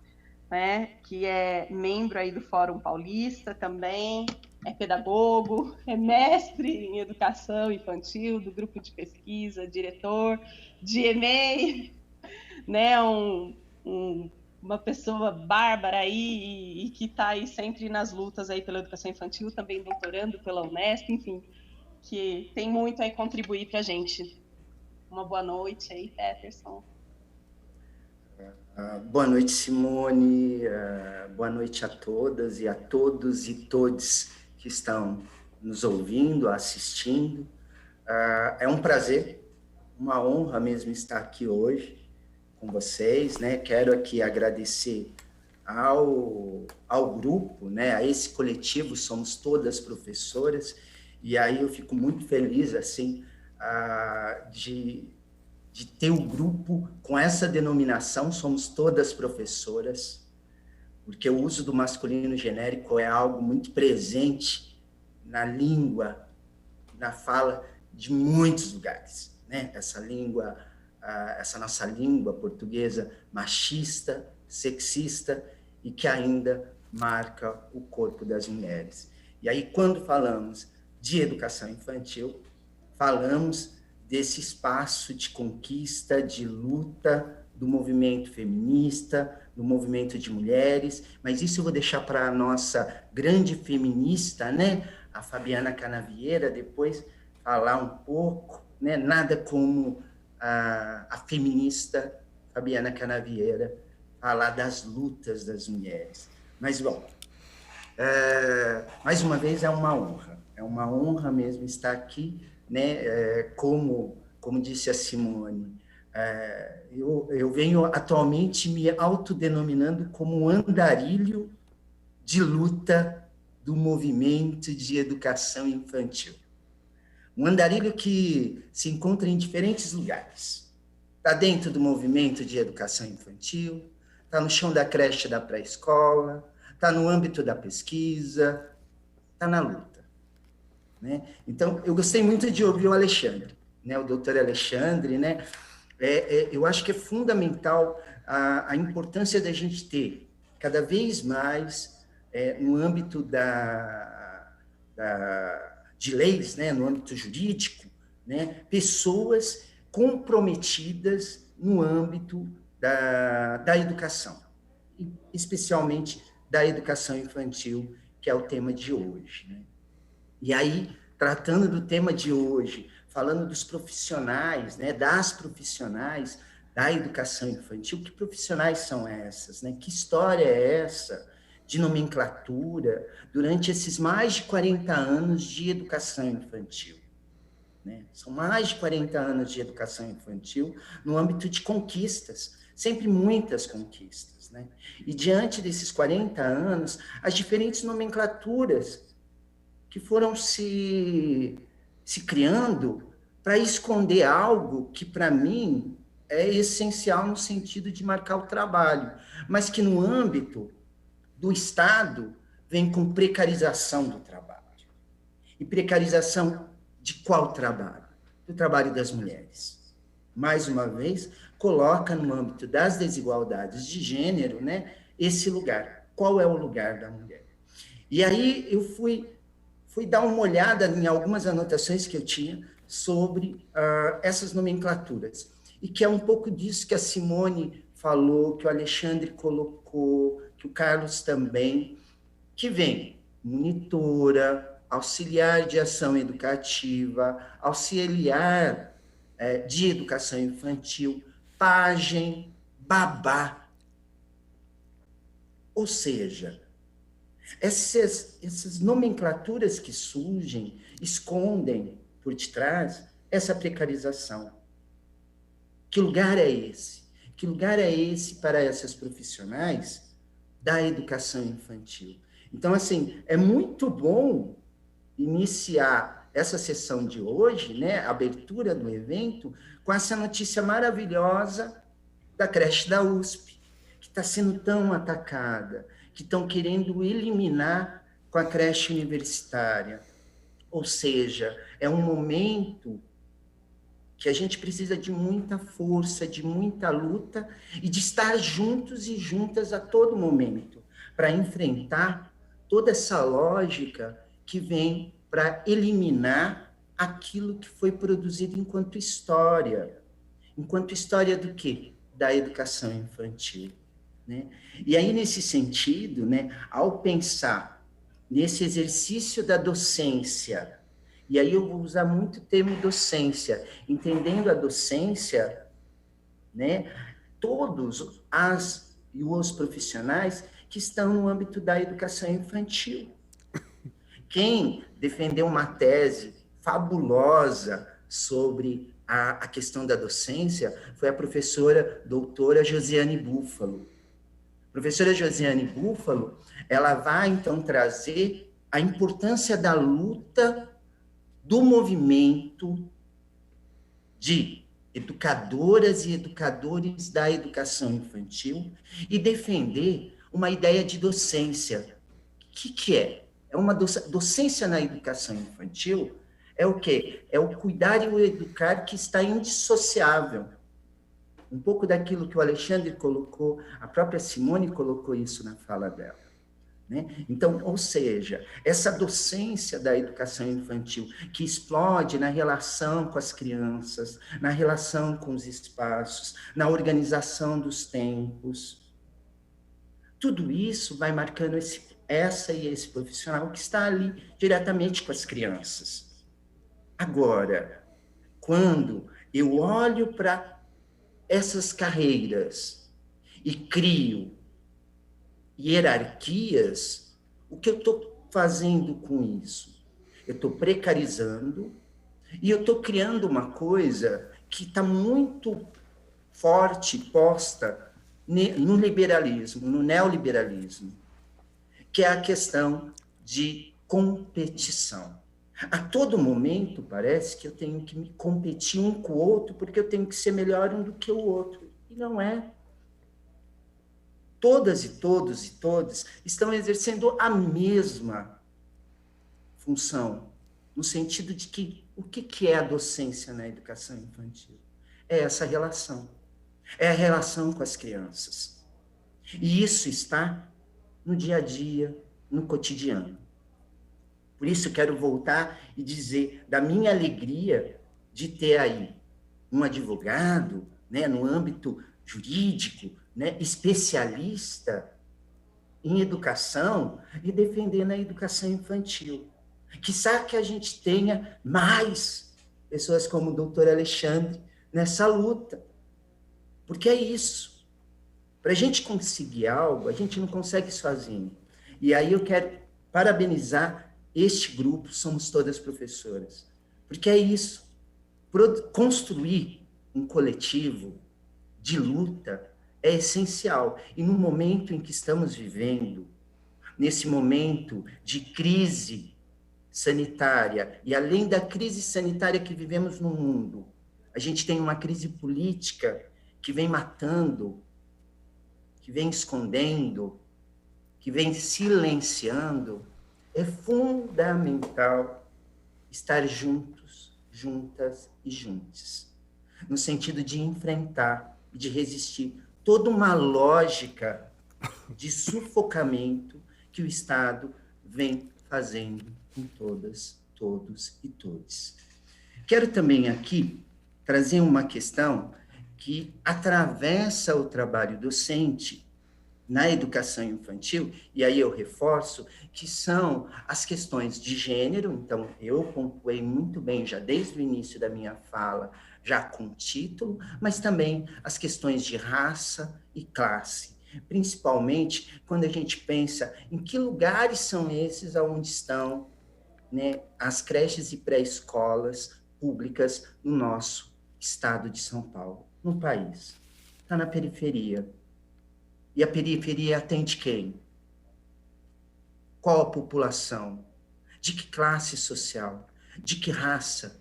né, que é membro aí do Fórum Paulista também, é pedagogo, é mestre em educação infantil, do grupo de pesquisa, diretor de EMEI, né, uma pessoa bárbara aí e que está aí sempre nas lutas aí pela educação infantil, também doutorando pela Unesp, enfim, que tem muito aí contribuir para a gente. Uma boa noite aí, Peterson. Boa noite, Simone, boa noite a todas e a todos e todes que estão nos ouvindo, assistindo. É um prazer, uma honra mesmo estar aqui hoje com vocês, né? Quero aqui agradecer ao grupo, né? A esse coletivo, somos todas professoras, e aí eu fico muito feliz, assim, de ter o grupo com essa denominação, somos todas professoras, porque o uso do masculino genérico é algo muito presente na língua, na fala de muitos lugares, né? Essa língua, essa nossa língua portuguesa machista, sexista e que ainda marca o corpo das mulheres. E aí, quando falamos de educação infantil, falamos desse espaço de conquista, de luta do movimento feminista, do movimento de mulheres, mas isso eu vou deixar para a nossa grande feminista, né, a Fabiana Canavieira, depois falar um pouco, né, nada como a feminista Fabiana Canavieira falar das lutas das mulheres. Mas, bom, mais uma vez é uma honra mesmo estar aqui, né? Como disse a Simone, eu venho atualmente me autodenominando como um andarilho de luta do movimento de educação infantil. Um andarilho que se encontra em diferentes lugares. Está dentro do movimento de educação infantil, está no chão da creche da pré-escola, está no âmbito da pesquisa, está na luta. Né? Então, eu gostei muito de ouvir o Alexandre, né? O doutor Alexandre, né? Eu acho que é fundamental a importância da gente ter, cada vez mais, no âmbito de leis, né? No âmbito jurídico, né? Pessoas comprometidas no âmbito da educação, especialmente da educação infantil, que é o tema de hoje, né? E aí, tratando do tema de hoje, falando dos profissionais, né, das profissionais da educação infantil, que profissionais são essas, né? Que história é essa de nomenclatura durante esses mais de 40 anos de educação infantil? Né? São mais de 40 anos de educação infantil no âmbito de conquistas, sempre muitas conquistas, né? E diante desses 40 anos, as diferentes nomenclaturas que foram se criando para esconder algo que, para mim, é essencial no sentido de marcar o trabalho, mas que, no âmbito do Estado, vem com precarização do trabalho. E precarização de qual trabalho? Do trabalho das mulheres. Mais uma vez, coloca no âmbito das desigualdades de gênero, né, esse lugar. Qual é o lugar da mulher? E aí eu fui dar uma olhada em algumas anotações que eu tinha sobre essas nomenclaturas, e que é um pouco disso que a Simone falou, que o Alexandre colocou, que o Carlos também, que vem monitora, auxiliar de ação educativa, auxiliar de educação infantil, pajem, babá. Ou seja, essas nomenclaturas que surgem escondem por detrás essa precarização. Que lugar é esse? Que lugar é esse para essas profissionais da educação infantil? Então, assim, é muito bom iniciar essa sessão de hoje, né, a abertura do evento, com essa notícia maravilhosa da creche da USP, que está sendo tão atacada, que estão querendo eliminar com a creche universitária. Ou seja, é um momento que a gente precisa de muita força, de muita luta e de estar juntos e juntas a todo momento para enfrentar toda essa lógica que vem para eliminar aquilo que foi produzido enquanto história. Enquanto história do quê? Da educação infantil. Né? E aí, nesse sentido, né, ao pensar nesse exercício da docência, e aí eu vou usar muito o termo docência, entendendo a docência, né, todos e os profissionais que estão no âmbito da educação infantil. Quem defendeu uma tese fabulosa sobre a questão da docência foi a professora doutora Josiane Búfalo. A professora Josiane Búfalo, ela vai, então, trazer a importância da luta do movimento de educadoras e educadores da educação infantil e defender uma ideia de docência. O que é? É uma docência na educação infantil? É o quê? É o cuidar e o educar que está indissociável. Um pouco daquilo que o Alexandre colocou, a própria Simone colocou isso na fala dela. Né? Então, ou seja, essa docência da educação infantil que explode na relação com as crianças, na relação com os espaços, na organização dos tempos, tudo isso vai marcando esse profissional que está ali diretamente com as crianças. Agora, quando eu olho para essas carreiras e crio hierarquias, o que eu estou fazendo com isso? Eu estou precarizando e eu estou criando uma coisa que está muito forte, posta no liberalismo, no neoliberalismo, que é a questão de competição. A todo momento parece que eu tenho que me competir um com o outro porque eu tenho que ser melhor um do que o outro. E não é. Todas e todos e todas estão exercendo a mesma função, no sentido de que o que é a docência na educação infantil? É essa relação. É a relação com as crianças. E isso está no dia a dia, no cotidiano. Por isso eu quero voltar e dizer da minha alegria de ter aí um advogado, né, no âmbito jurídico, né, especialista em educação e defendendo a educação infantil. Quizá que a gente tenha mais pessoas como o doutor Alexandre nessa luta. Porque é isso. Para a gente conseguir algo, a gente não consegue sozinho. E aí eu quero parabenizar este grupo, somos todas professoras. Porque é isso. Construir um coletivo de luta é essencial. E no momento em que estamos vivendo, nesse momento de crise sanitária, e além da crise sanitária que vivemos no mundo, a gente tem uma crise política que vem matando, que vem escondendo, que vem silenciando. É fundamental estar juntos, juntas e juntos, no sentido de enfrentar e de resistir toda uma lógica de sufocamento que o Estado vem fazendo com todas, todos e todes. Quero também aqui trazer uma questão que atravessa o trabalho docente na educação infantil, e aí eu reforço, que são as questões de gênero. Então, eu pontuei muito bem, já desde o início da minha fala, já com título, mas também as questões de raça e classe, principalmente quando a gente pensa em que lugares são esses onde estão, né, as creches e pré-escolas públicas no nosso estado de São Paulo, no país. Está na periferia. E a periferia atende quem? Qual a população? De que classe social? De que raça?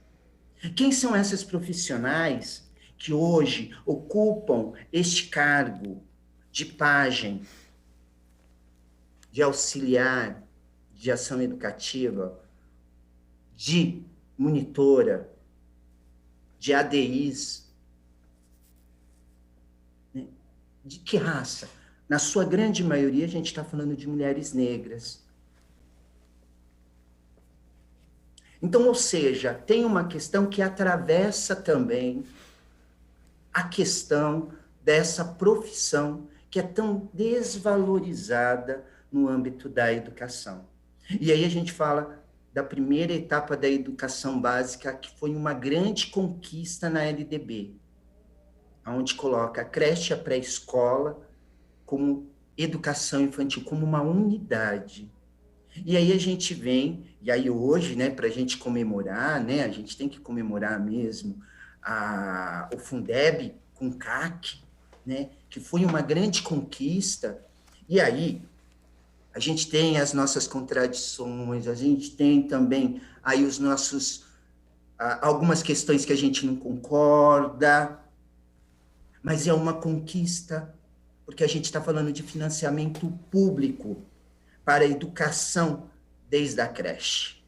Quem são essas profissionais que hoje ocupam este cargo de pajem, de auxiliar, de ação educativa, de monitora, de ADIs? De que raça? Na sua grande maioria, a gente está falando de mulheres negras. Então, ou seja, tem uma questão que atravessa também a questão dessa profissão que é tão desvalorizada no âmbito da educação. E aí a gente fala da primeira etapa da educação básica, que foi uma grande conquista na LDB, onde coloca a creche e a pré-escola como educação infantil, como uma unidade. E aí a gente vem, e aí hoje, né, para a gente comemorar, né, a gente tem que comemorar mesmo o Fundeb com o CAC, né, que foi uma grande conquista. E aí a gente tem as nossas contradições, a gente tem também aí os nossos, algumas questões que a gente não concorda, mas é uma conquista, porque a gente está falando de financiamento público para a educação desde a creche.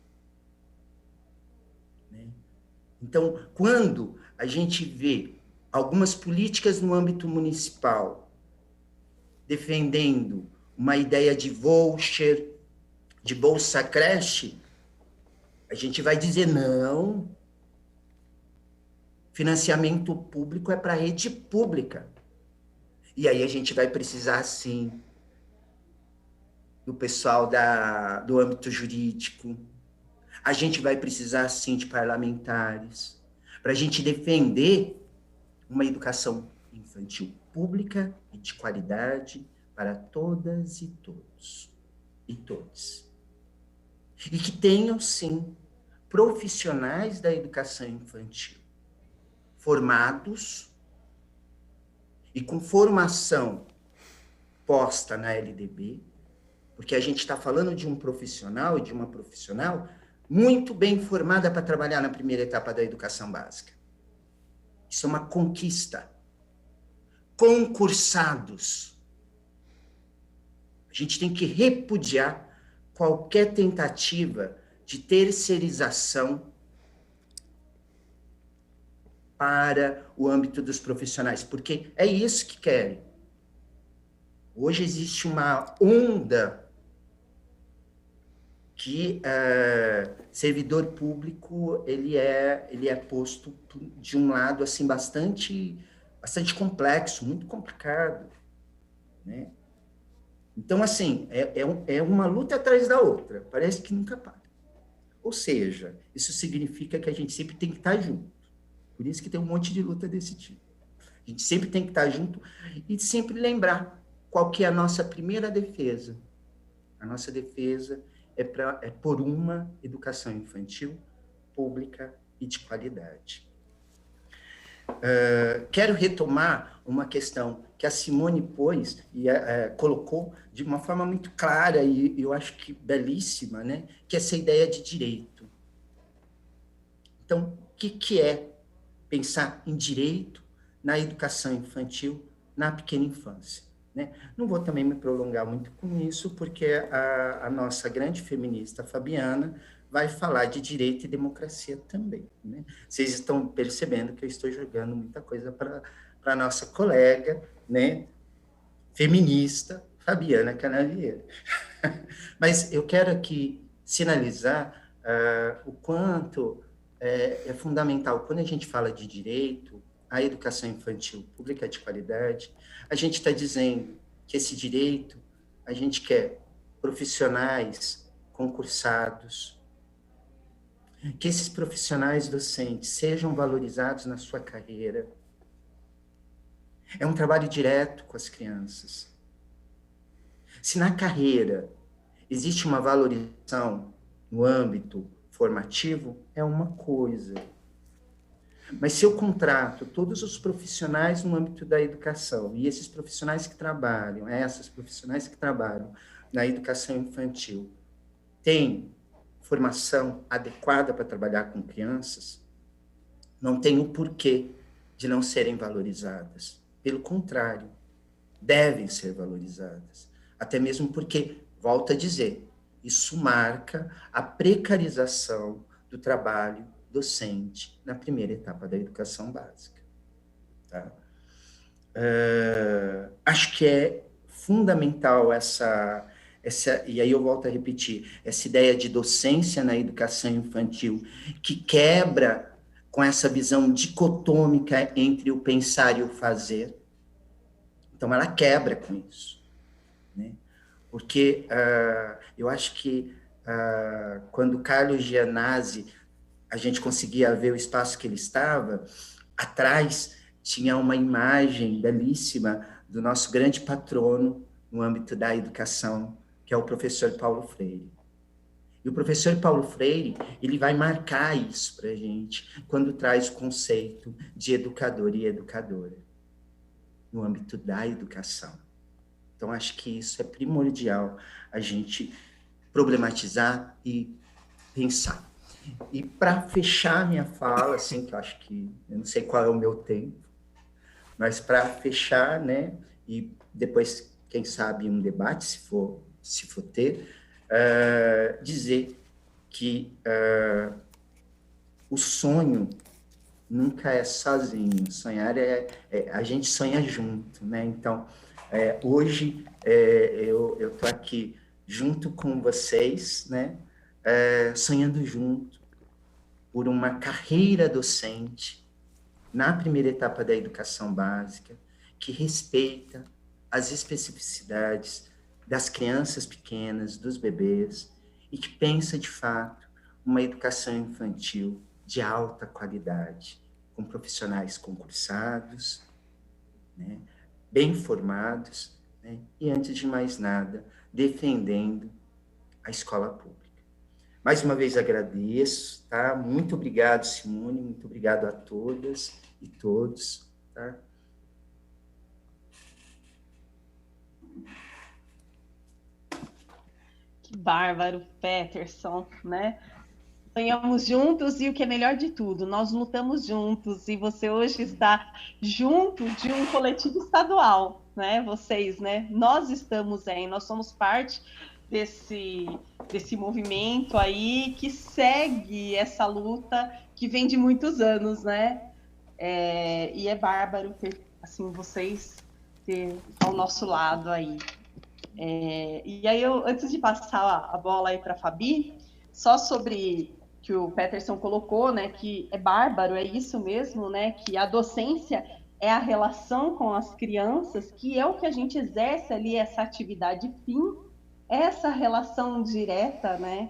Então, quando a gente vê algumas políticas no âmbito municipal defendendo uma ideia de voucher, de bolsa creche, a gente vai dizer não, financiamento público é para a rede pública. E aí a gente vai precisar, sim, do pessoal do âmbito jurídico, a gente vai precisar, sim, de parlamentares, para a gente defender uma educação infantil pública e de qualidade para todas e todos e todos. E que tenham, sim, profissionais da educação infantil formados e com formação posta na LDB, porque a gente está falando de um profissional e de uma profissional muito bem formada para trabalhar na primeira etapa da educação básica. Isso é uma conquista. Concursados. A gente tem que repudiar qualquer tentativa de terceirização para o âmbito dos profissionais, porque é isso que querem. Hoje existe uma onda que servidor público ele é posto de um lado assim bastante complexo, muito complicado, né? Então, assim, é uma luta atrás da outra, parece que nunca para. Ou seja, isso significa que a gente sempre tem que estar junto. Por isso que tem um monte de luta desse tipo. A gente sempre tem que estar junto e sempre lembrar qual que é a nossa primeira defesa. A nossa defesa é por uma educação infantil, pública e de qualidade. Quero retomar uma questão que a Simone pôs e colocou de uma forma muito clara e eu acho que belíssima, né? Que é essa ideia de direito. Então, o que é pensar em direito na educação infantil, na pequena infância? Né? Não vou também me prolongar muito com isso, porque a nossa grande feminista, Fabiana, vai falar de direito e democracia também. Né? Vocês estão percebendo que eu estou jogando muita coisa para a nossa colega, né, feminista, Fabiana Canavieira. Mas eu quero aqui sinalizar o quanto é fundamental, quando a gente fala de direito, a educação infantil pública de qualidade, a gente está dizendo que esse direito, a gente quer profissionais concursados, que esses profissionais docentes sejam valorizados na sua carreira. É um trabalho direto com as crianças. Se na carreira existe uma valorização no âmbito formativo, é uma coisa. Mas se eu contrato todos os profissionais no âmbito da educação, e esses profissionais que trabalham, essas profissionais que trabalham na educação infantil, têm formação adequada para trabalhar com crianças, não tem o porquê de não serem valorizadas. Pelo contrário, devem ser valorizadas. Até mesmo porque, volto a dizer, isso marca a precarização do trabalho docente na primeira etapa da educação básica. Tá? Acho que é fundamental essa, e aí eu volto a repetir, essa ideia de docência na educação infantil, que quebra com essa visão dicotômica entre o pensar e o fazer. Então, ela quebra com isso. Né? Porque eu acho que quando Carlos Gianazzi, a gente conseguia ver o espaço que ele estava, atrás tinha uma imagem belíssima do nosso grande patrono no âmbito da educação, que é o professor Paulo Freire. E o professor Paulo Freire, ele vai marcar isso para a gente quando traz o conceito de educador e educadora no âmbito da educação. Então, acho que isso é primordial, a gente problematizar e pensar. E para fechar minha fala, assim, que eu acho que, eu não sei qual é o meu tempo, mas para fechar, né, e depois, quem sabe, um debate, se for ter, dizer que o sonho nunca é sozinho, sonhar a gente sonha junto, né? Então, hoje eu estou aqui junto com vocês, né? Sonhando junto por uma carreira docente na primeira etapa da educação básica, que respeita as especificidades das crianças pequenas, dos bebês, e que pensa, de fato, uma educação infantil de alta qualidade, com profissionais concursados, né, bem formados, né, e, antes de mais nada, defendendo a escola pública. Mais uma vez agradeço, tá? Muito obrigado, Simone, muito obrigado a todas e todos, tá? Que bárbaro, Peterson, né? Sonhamos juntos e o que é melhor de tudo, nós lutamos juntos e você hoje está junto de um coletivo estadual, né? Vocês, né? Nós estamos nós somos parte desse movimento aí que segue essa luta que vem de muitos anos, né? E é bárbaro ter, assim, vocês ter ao nosso lado aí. E aí, antes de passar a bola aí para a Fabi, só sobre que o Peterson colocou, né, que é bárbaro, é isso mesmo, né, que a docência é a relação com as crianças, que é o que a gente exerce ali, essa atividade fim, essa relação direta, né,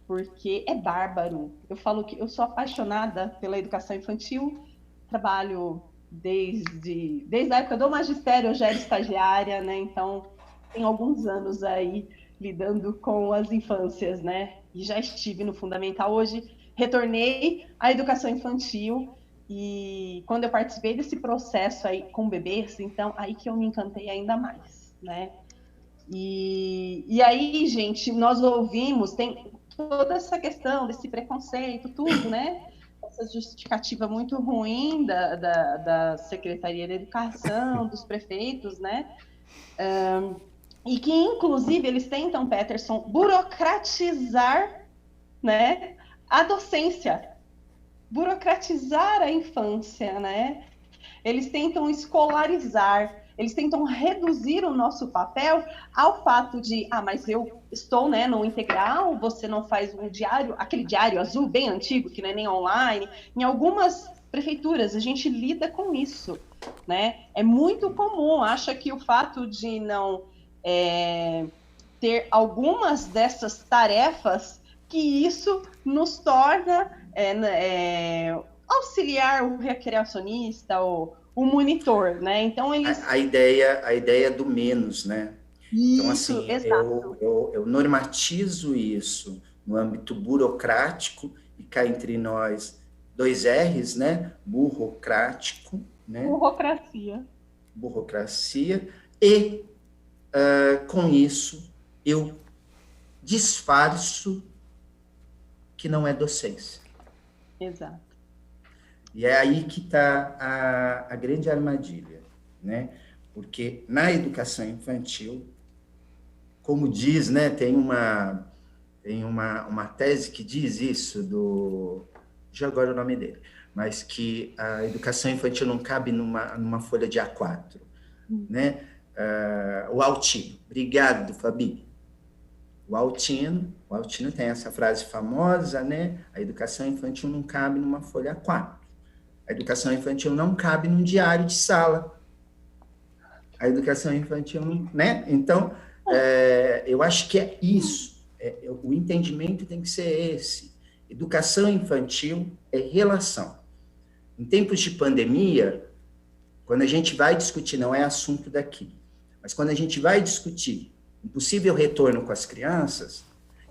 porque é bárbaro. Eu falo que eu sou apaixonada pela educação infantil, trabalho desde a época do magistério, eu já era estagiária, né, então tem alguns anos aí lidando com as infâncias, né? E já estive no fundamental. Hoje retornei à educação infantil e quando eu participei desse processo aí com bebês, então aí que eu me encantei ainda mais, né? E aí, gente, nós ouvimos, tem toda essa questão desse preconceito, tudo, né? Essa justificativa muito ruim da Secretaria da Educação, dos prefeitos, né? E que, inclusive, eles tentam, Peterson, burocratizar, né, a docência, burocratizar a infância, né? Eles tentam escolarizar, eles tentam reduzir o nosso papel ao fato de, mas eu estou, né, no integral, você não faz um diário, aquele diário azul bem antigo, que não é nem online, em algumas prefeituras, a gente lida com isso, né? É muito comum, acha que o fato de não ter algumas dessas tarefas, que isso nos torna auxiliar o recreacionista, o monitor, né? Então eles... A ideia do menos, né? Então, assim, exato. eu normatizo isso no âmbito burocrático, e cá entre nós, 2 R's, né? Burocrático, né? Burocracia. E, com isso, eu disfarço que não é docência. Exato. E é aí que está a grande armadilha, né? Porque na educação infantil, como diz, né, tem uma tese que diz isso, já agora o nome dele, mas que a educação infantil não cabe numa folha de A4, né? O Altino, obrigado, Fabi. O Altino tem essa frase famosa, né? A educação infantil não cabe numa folha A4. A educação infantil não cabe num diário de sala. A educação infantil, né? Então, eu acho que é isso. O entendimento tem que ser esse. Educação infantil é relação. Em tempos de pandemia, quando a gente vai discutir, não é assunto daqui, mas quando a gente vai discutir um possível retorno com as crianças,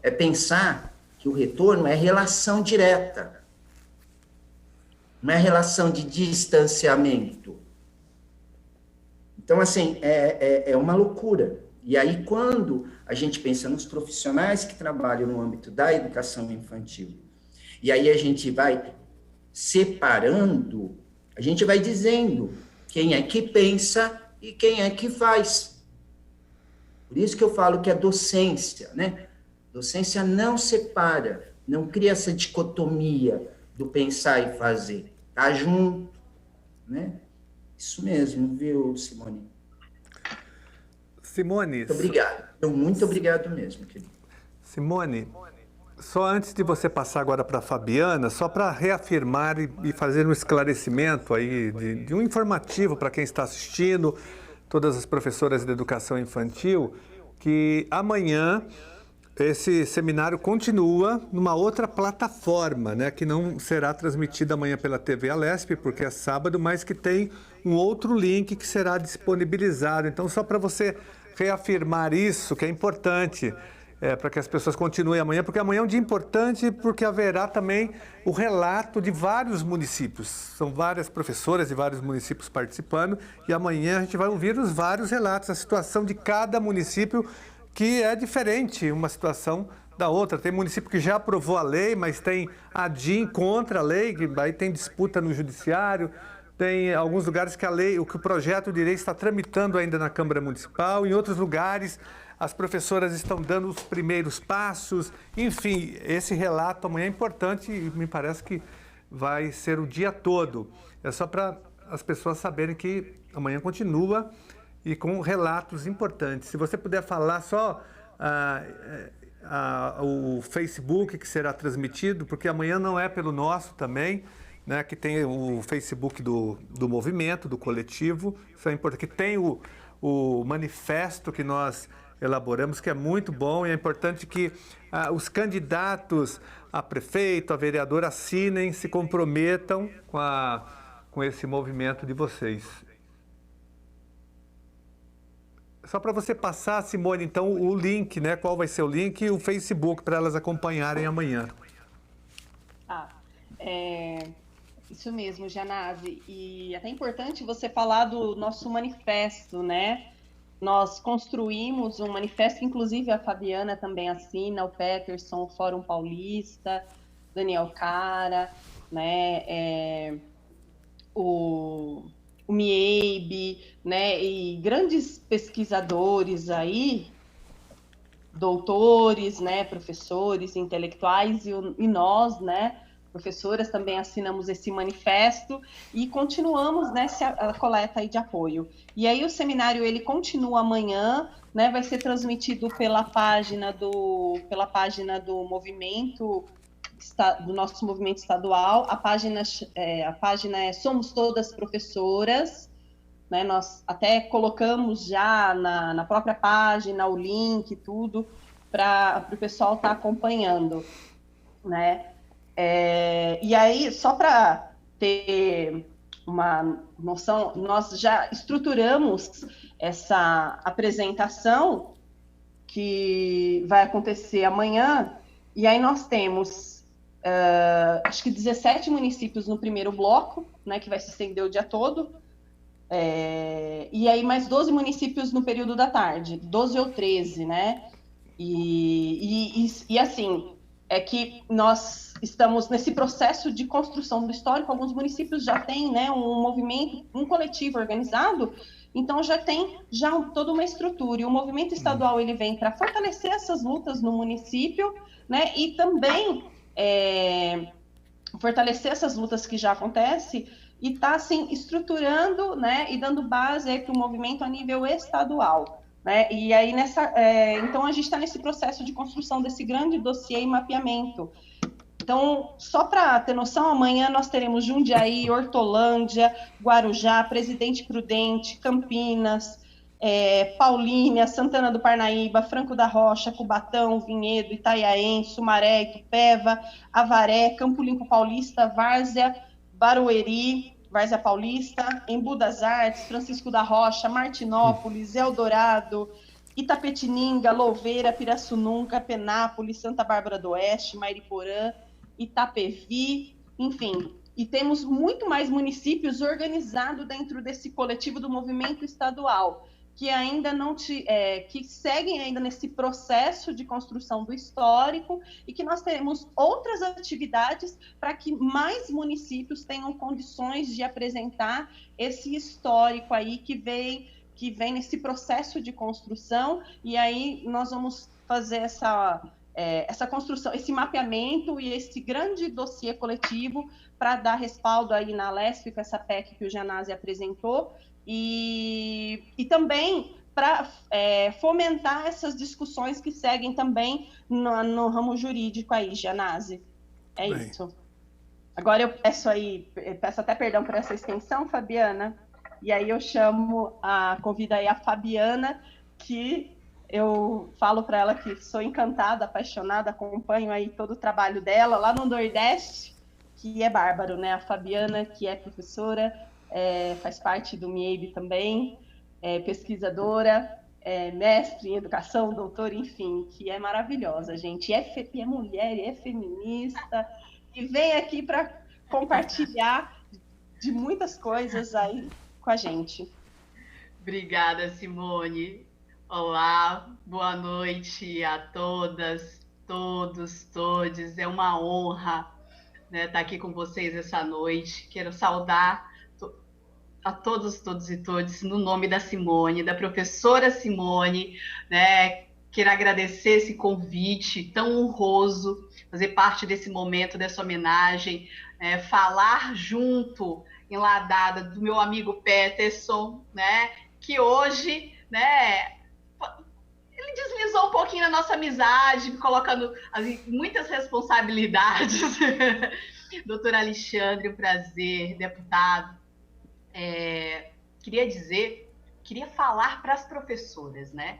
é pensar que o retorno é relação direta, não é relação de distanciamento. Então, assim, é uma loucura. E aí, quando a gente pensa nos profissionais que trabalham no âmbito da educação infantil, e aí a gente vai separando, a gente vai dizendo quem é que pensa e quem é que faz. Por isso que eu falo que a docência, né? Docência não separa, não cria essa dicotomia do pensar e fazer. Tá junto, né? Isso mesmo, viu, Simone? Simone... Muito obrigado. Muito obrigado mesmo, querido. Simone, só antes de você passar agora para a Fabiana, só para reafirmar e fazer um esclarecimento aí, de um informativo para quem está assistindo, todas as professoras de educação infantil, que amanhã esse seminário continua numa outra plataforma, né, que não será transmitida amanhã pela TV Alesp, porque é sábado, mas que tem um outro link que será disponibilizado. Então, só para você reafirmar isso, que é importante, para que as pessoas continuem amanhã, porque amanhã é um dia importante, porque haverá também o relato de vários municípios. São várias professoras de vários municípios participando, e amanhã a gente vai ouvir os vários relatos, a situação de cada município, que é diferente uma situação da outra. Tem município que já aprovou a lei, mas tem a DIN contra a lei, que aí tem disputa no judiciário. Tem alguns lugares que o projeto de lei está tramitando ainda na Câmara Municipal. Em outros lugares, as professoras estão dando os primeiros passos. Enfim, esse relato amanhã é importante e me parece que vai ser o dia todo. É só para as pessoas saberem que amanhã continua e com relatos importantes. Se você puder falar só o Facebook que será transmitido, porque amanhã não é pelo nosso também, né, que tem o Facebook do movimento, do coletivo, isso é importante, que tem o manifesto que nós elaboramos, que é muito bom, e é importante que os candidatos a prefeito, a vereador, assinem, se comprometam com esse movimento de vocês. Só para você passar, Simone, então, o link, né? Qual vai ser o link e o Facebook para elas acompanharem amanhã. Isso mesmo, Janase. E até importante você falar do nosso manifesto, né? Nós construímos um manifesto que, inclusive, a Fabiana também assina, o Peterson, o Fórum Paulista, Daniel Cara, né? O MIEB, né? E grandes pesquisadores aí, doutores, né? Professores, intelectuais e nós, né? Professoras também assinamos esse manifesto e continuamos nessa coleta aí de apoio. E aí o seminário ele continua amanhã, né? Vai ser transmitido pela página do movimento do nosso movimento estadual. A página é Somos Todas Professoras, né? Nós até colocamos já na própria página o link, tudo, para o pessoal estar acompanhando, né? E aí, só para ter uma noção, nós já estruturamos essa apresentação que vai acontecer amanhã, e aí nós temos, acho que 17 municípios no primeiro bloco, né, que vai se estender o dia todo, e aí mais 12 municípios no período da tarde, 12 ou 13, né? E assim, é que nós estamos nesse processo de construção do histórico. Alguns municípios já têm, né, um movimento, um coletivo organizado, então já tem toda uma estrutura. E o movimento estadual ele vem para fortalecer essas lutas no município, né, e também fortalecer essas lutas que já acontecem e está assim, estruturando, né, e dando base para o movimento a nível estadual. Né? E aí, então, a gente está nesse processo de construção desse grande dossiê e mapeamento. Então, só para ter noção, amanhã nós teremos Jundiaí, Hortolândia, Guarujá, Presidente Prudente, Campinas, Paulínia, Santana do Parnaíba, Franco da Rocha, Cubatão, Vinhedo, Itanhaém, Sumaré, Itupeva, Avaré, Campo Limpo Paulista, Várzea, Barueri, Várzea Paulista, Embu das Artes, Francisco da Rocha, Martinópolis, Eldorado, Itapetininga, Louveira, Pirassununga, Penápolis, Santa Bárbara do Oeste, Mairiporã, Itapevi, enfim. E temos muito mais municípios organizados dentro desse coletivo do movimento estadual, que ainda que seguem ainda nesse processo de construção do histórico, e que nós teremos outras atividades para que mais municípios tenham condições de apresentar esse histórico aí que vem nesse processo de construção. E aí nós vamos fazer essa construção, esse mapeamento e esse grande dossiê coletivo para dar respaldo aí na Alesp com essa PEC que o Gianazzi apresentou, e também para fomentar essas discussões que seguem também no ramo jurídico aí, Gianazzi. Bem. Isso. Agora eu peço até perdão por essa extensão, Fabiana, e aí eu convido aí a Fabiana, que eu falo para ela que sou encantada, apaixonada, acompanho aí todo o trabalho dela lá no Nordeste, que é bárbaro, né? A Fabiana, que é professora, faz parte do MIEB também, pesquisadora, mestre em educação, doutora, enfim, que é maravilhosa, gente. E é mulher, é feminista, e vem aqui para compartilhar de muitas coisas aí com a gente. Obrigada, Simone. Olá, boa noite a todas, todos, todes. É uma honra, né, estar aqui com vocês essa noite. Quero saudar a todos e todes no nome da Simone, da professora Simone, né? Quero agradecer esse convite tão honroso, fazer parte desse momento, dessa homenagem, falar junto, enladada, do meu amigo Peterson, né? Que hoje, né, ele deslizou um pouquinho na nossa amizade, colocando muitas responsabilidades. Doutor Alexandre, um prazer, deputado. Queria falar para as professoras, né?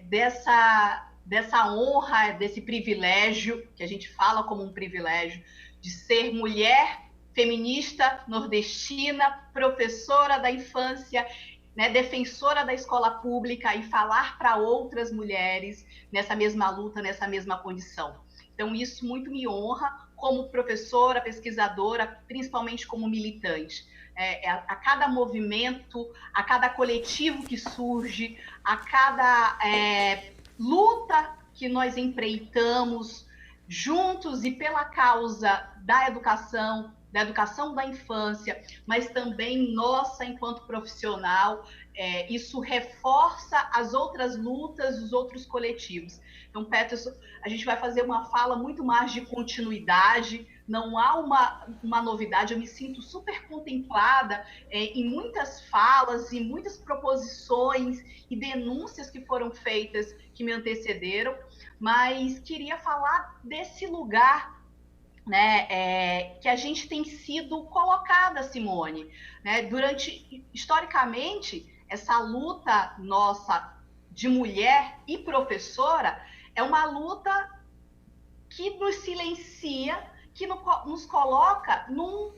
Dessa honra, desse privilégio, que a gente fala como um privilégio, de ser mulher, feminista, nordestina, professora da infância, né, defensora da escola pública, e falar para outras mulheres nessa mesma luta, nessa mesma condição. Então, isso muito me honra como professora, pesquisadora, principalmente como militante. A cada movimento, a cada coletivo que surge, a cada luta que nós empreitamos juntos e pela causa da educação da infância, mas também nossa enquanto profissional, isso reforça as outras lutas, os outros coletivos. Então, Peterson, a gente vai fazer uma fala muito mais de continuidade, não há uma novidade, eu me sinto super contemplada em muitas falas, em muitas proposições e denúncias que foram feitas, que me antecederam, mas queria falar desse lugar né, que a gente tem sido colocada, Simone, né, historicamente, essa luta nossa de mulher e professora é uma luta que nos silencia, que nos coloca num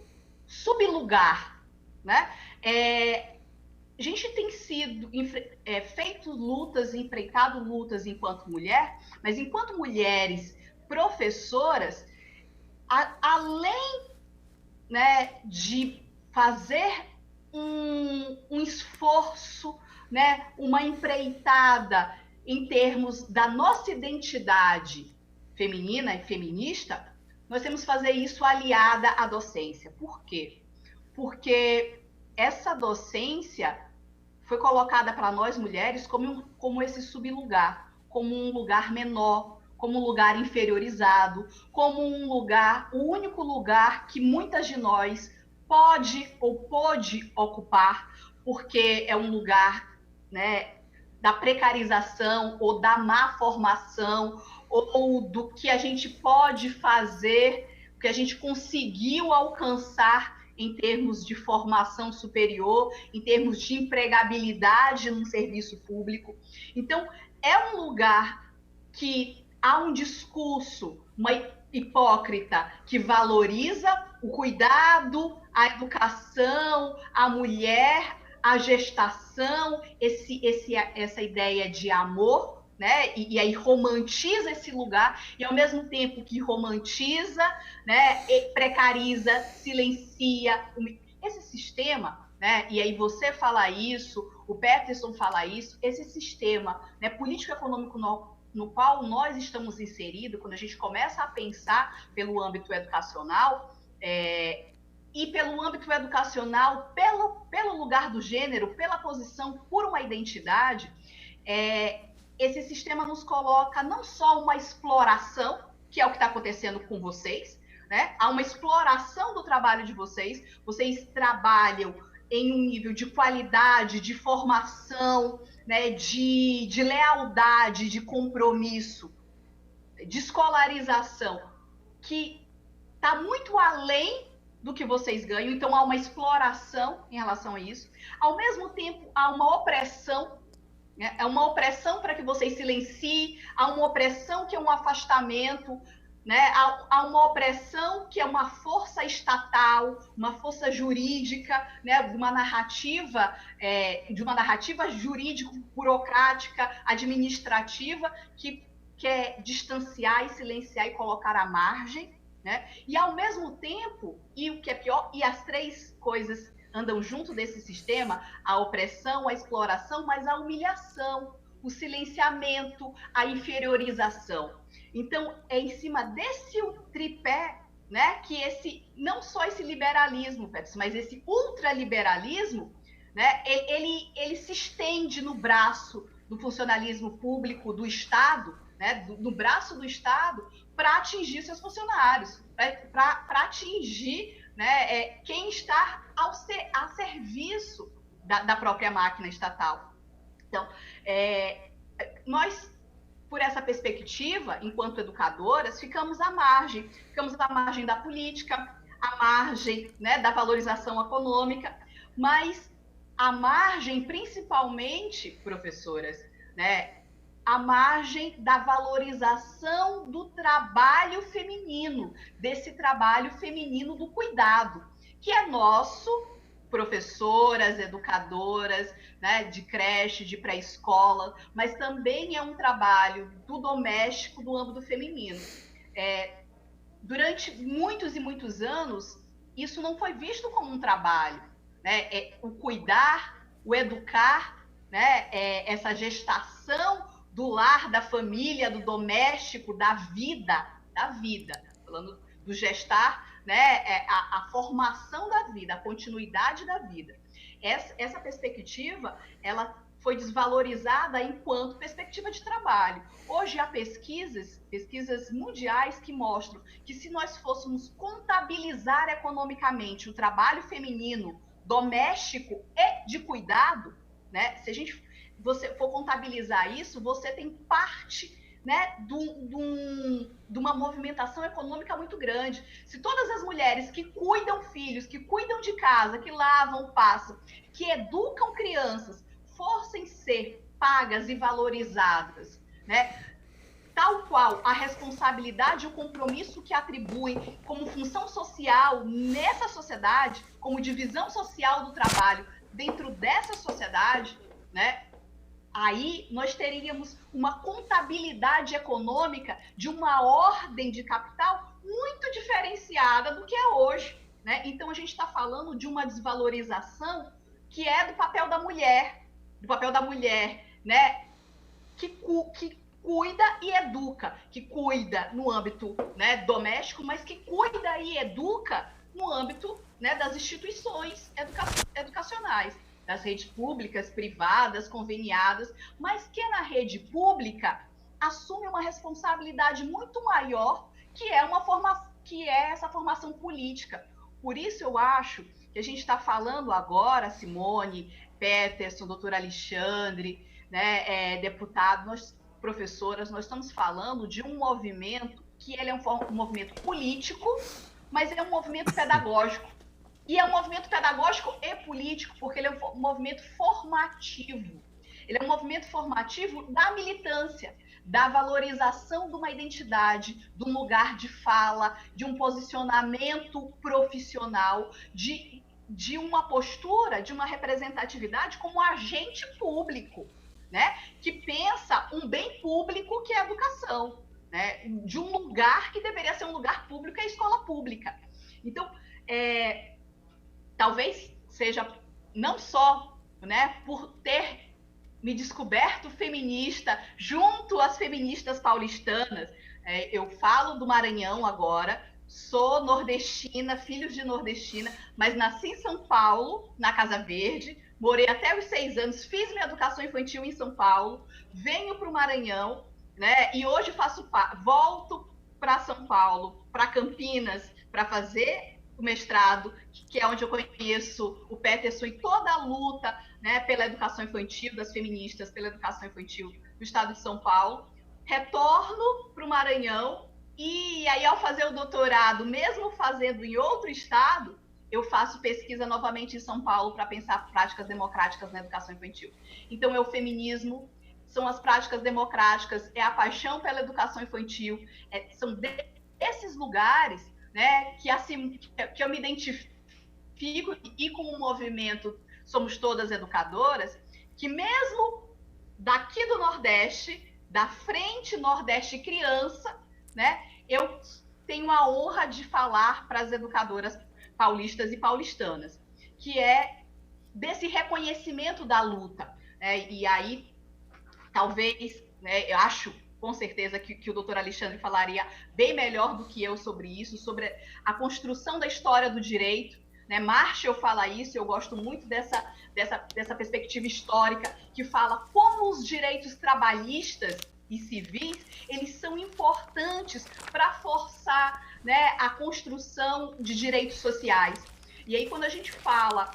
sublugar, né? A gente tem feito lutas, enfrentado lutas enquanto mulher, mas enquanto mulheres professoras, além, né, de fazer um esforço, né, uma empreitada em termos da nossa identidade feminina e feminista, nós temos que fazer isso aliada à docência. Por quê? Porque essa docência foi colocada para nós mulheres como esse sublugar, como um lugar menor, como um lugar inferiorizado, como o único lugar que muitas de nós pode ou pôde ocupar, porque é um lugar, né, da precarização ou da má formação, ou do que a gente pode fazer, o que a gente conseguiu alcançar em termos de formação superior, em termos de empregabilidade no serviço público. Então, é um lugar que há um discurso, uma hipócrita, que valoriza o cuidado, a educação, a mulher, a gestação, essa ideia de amor, né? E aí romantiza esse lugar, e ao mesmo tempo que romantiza, né, precariza, silencia esse sistema, né? E aí você fala isso, o Peterson fala isso, esse sistema, né, político-econômico no qual nós estamos inseridos, quando a gente começa a pensar pelo âmbito educacional, e pelo âmbito educacional, pelo lugar do gênero, pela posição, por uma identidade, esse sistema nos coloca não só uma exploração, que é o que está acontecendo com vocês, né? Há uma exploração do trabalho de vocês trabalham em um nível de qualidade, de formação, né? de lealdade, de compromisso, de escolarização, que está muito além do que vocês ganham, então há uma exploração em relação a isso. Ao mesmo tempo, há uma opressão, né? É uma opressão para que vocês silenciem, há uma opressão que é um afastamento, né? Há uma opressão que é uma força estatal, uma força jurídica, né? de uma narrativa jurídico-burocrática, administrativa, que quer distanciar e silenciar e colocar à margem, né? E ao mesmo tempo, e o que é pior, e as três coisas andam junto desse sistema, a opressão, a exploração, mas a humilhação, o silenciamento, a inferiorização. Então, é em cima desse tripé, né, que não só esse liberalismo, mas esse ultraliberalismo, né, ele se estende no braço do funcionalismo público do Estado, né, no braço do Estado, para atingir seus funcionários, para atingir, né, quem está a serviço da própria máquina estatal. Então, nós, por essa perspectiva, enquanto educadoras, ficamos à margem da política, à margem, né, da valorização econômica, mas à margem, principalmente, professoras, né, à margem da valorização do trabalho feminino, desse trabalho feminino do cuidado, que é nosso, professoras, educadoras, né, de creche, de pré-escola, mas também é um trabalho do doméstico, do âmbito feminino. Durante muitos e muitos anos, isso não foi visto como um trabalho, né? O cuidar, o educar, né? Essa gestação do lar, da família, do doméstico, da vida, falando do gestar, né, a formação da vida, a continuidade da vida. Essa perspectiva, ela foi desvalorizada enquanto perspectiva de trabalho. Hoje há pesquisas mundiais que mostram que se nós fôssemos contabilizar economicamente o trabalho feminino, doméstico e de cuidado, né, se você for contabilizar isso, você tem parte né, de uma movimentação econômica muito grande. Se todas as mulheres que cuidam filhos, que cuidam de casa, que lavam, passam, que educam crianças, fossem ser pagas e valorizadas, né, tal qual a responsabilidade e o compromisso que atribuem como função social nessa sociedade, como divisão social do trabalho dentro dessa sociedade, né, aí nós teríamos uma contabilidade econômica de uma ordem de capital muito diferenciada do que é hoje, né? Então a gente está falando de uma desvalorização que é do papel da mulher, né? Que cuida e educa, que cuida no âmbito, né, doméstico, mas que cuida e educa no âmbito, né, das instituições educacionais, das redes públicas, privadas, conveniadas, mas que na rede pública assume uma responsabilidade muito maior, que é essa formação política. Por isso eu acho que a gente está falando agora, Simone, Peterson, doutor Alexandre, né, deputado, professoras, nós estamos falando de um movimento que ele é um movimento político, mas é um movimento pedagógico. E é um movimento pedagógico e político, porque ele é um movimento formativo. Ele é um movimento formativo da militância, da valorização de uma identidade, de um lugar de fala, de um posicionamento profissional, de uma postura, de uma representatividade como agente público, né? Que pensa um bem público que é a educação, né? De um lugar que deveria ser um lugar público, é a escola pública. Então, talvez seja não só, né, por ter me descoberto feminista junto às feministas paulistanas, eu falo do Maranhão agora, sou nordestina, filhos de nordestina, mas nasci em São Paulo, na Casa Verde, morei até os 6 anos, fiz minha educação infantil em São Paulo, venho para o Maranhão, né, e hoje volto para São Paulo, para Campinas, para fazer o mestrado, que é onde eu conheço o Peterson e toda a luta, né, pela educação infantil, das feministas, pela educação infantil do estado de São Paulo. Retorno para o Maranhão e aí, ao fazer o doutorado, mesmo fazendo em outro estado, eu faço pesquisa novamente em São Paulo para pensar práticas democráticas na educação infantil. Então, é o feminismo, são as práticas democráticas, é a paixão pela educação infantil, são desses lugares, né, que eu me identifico e com o movimento Somos Todas Educadoras, que mesmo daqui do Nordeste, da Frente Nordeste Criança, né, eu tenho a honra de falar para as educadoras paulistas e paulistanas, que é desse reconhecimento da luta, né? E aí, talvez, né, eu acho com certeza que o doutor Alexandre falaria bem melhor do que eu sobre isso, sobre a construção da história do direito, né? Marshall fala isso, eu gosto muito dessa perspectiva histórica, que fala como os direitos trabalhistas e civis, eles são importantes para forçar, né, a construção de direitos sociais. E aí, quando a gente fala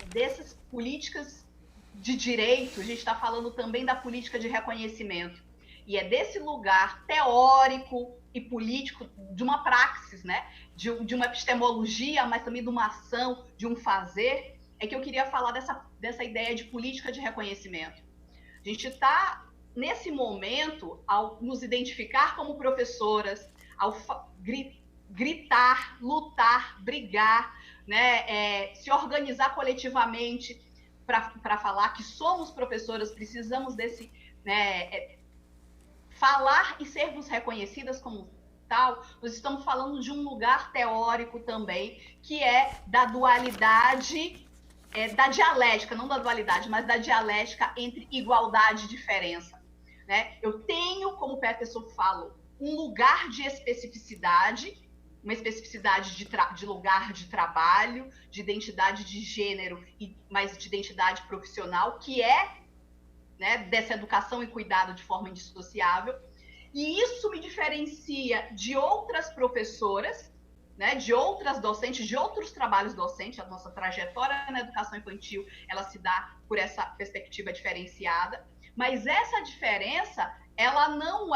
dessas políticas de direito, a gente está falando também da política de reconhecimento. E é desse lugar teórico e político, de uma praxis, né, de uma epistemologia, mas também de uma ação, de um fazer, é que eu queria falar dessa ideia de política de reconhecimento. A gente está, nesse momento, ao nos identificar como professoras, ao gritar, lutar, brigar, né, se organizar coletivamente para falar que somos professoras, precisamos desse, né, falar e sermos reconhecidas como tal. Nós estamos falando de um lugar teórico também, que é da dualidade, da dialética, não da dualidade, mas da dialética entre igualdade e diferença, né? Eu tenho, como o Peterson fala, um lugar de especificidade, uma especificidade de lugar de trabalho, de identidade de gênero, mas de identidade profissional, que é, né, dessa educação e cuidado de forma indissociável. E isso me diferencia de outras professoras, né, de outras docentes, de outros trabalhos docentes. A nossa trajetória na educação infantil, ela se dá por essa perspectiva diferenciada. Mas essa diferença, ela não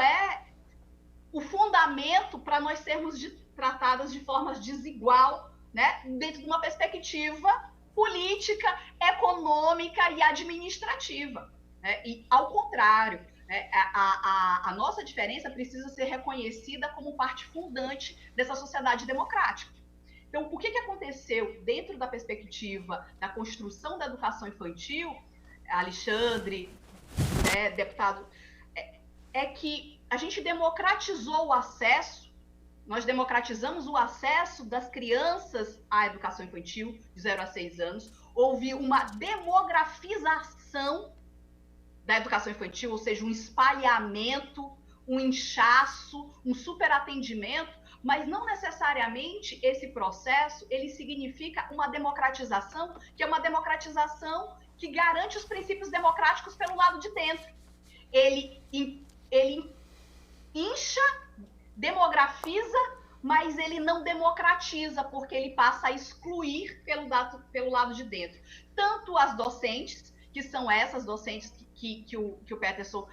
fundamento para nós sermos tratadas de forma desigual, né, dentro de uma perspectiva política, econômica e administrativa. Né? E, ao contrário, né, a nossa diferença precisa ser reconhecida como parte fundante dessa sociedade democrática. Então, o que aconteceu dentro da perspectiva da construção da educação infantil, Alexandre, né, deputado, é que a gente democratizou o acesso, nós democratizamos o acesso das crianças à educação infantil, de 0 a 6 anos, houve uma demografização da educação infantil, ou seja, um espalhamento, um inchaço, um superatendimento, mas não necessariamente esse processo, ele significa uma democratização, que é uma democratização que garante os princípios democráticos pelo lado de dentro. Ele incha, demografiza, mas ele não democratiza, porque ele passa a excluir pelo lado de dentro. Tanto as docentes, que são essas docentes que o Peterson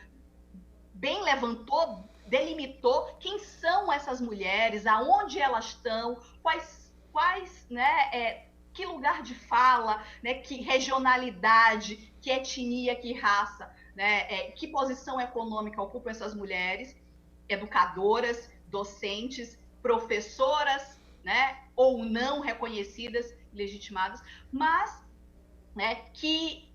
bem levantou, delimitou quem são essas mulheres, aonde elas estão, quais né, que lugar de fala, né, que regionalidade, que etnia, que raça, né, que posição econômica ocupam essas mulheres, educadoras, docentes, professoras, né, ou não reconhecidas, legitimadas, mas, né, que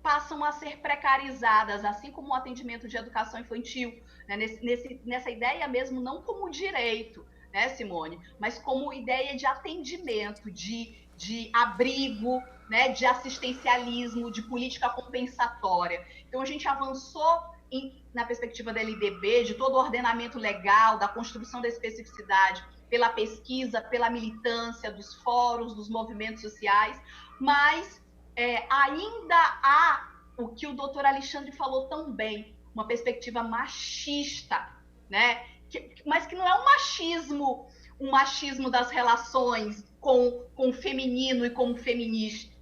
passam a ser precarizadas, assim como o atendimento de educação infantil, né, nessa ideia mesmo, não como direito, né, Simone, mas como ideia de atendimento, de abrigo, né, de assistencialismo, de política compensatória. Então, a gente avançou na perspectiva da LDB, de todo o ordenamento legal, da construção da especificidade, pela pesquisa, pela militância, dos fóruns, dos movimentos sociais, mas ainda há o que o doutor Alexandre falou tão bem, uma perspectiva machista, né? Mas que não é um machismo das relações com o feminino e com o feminista.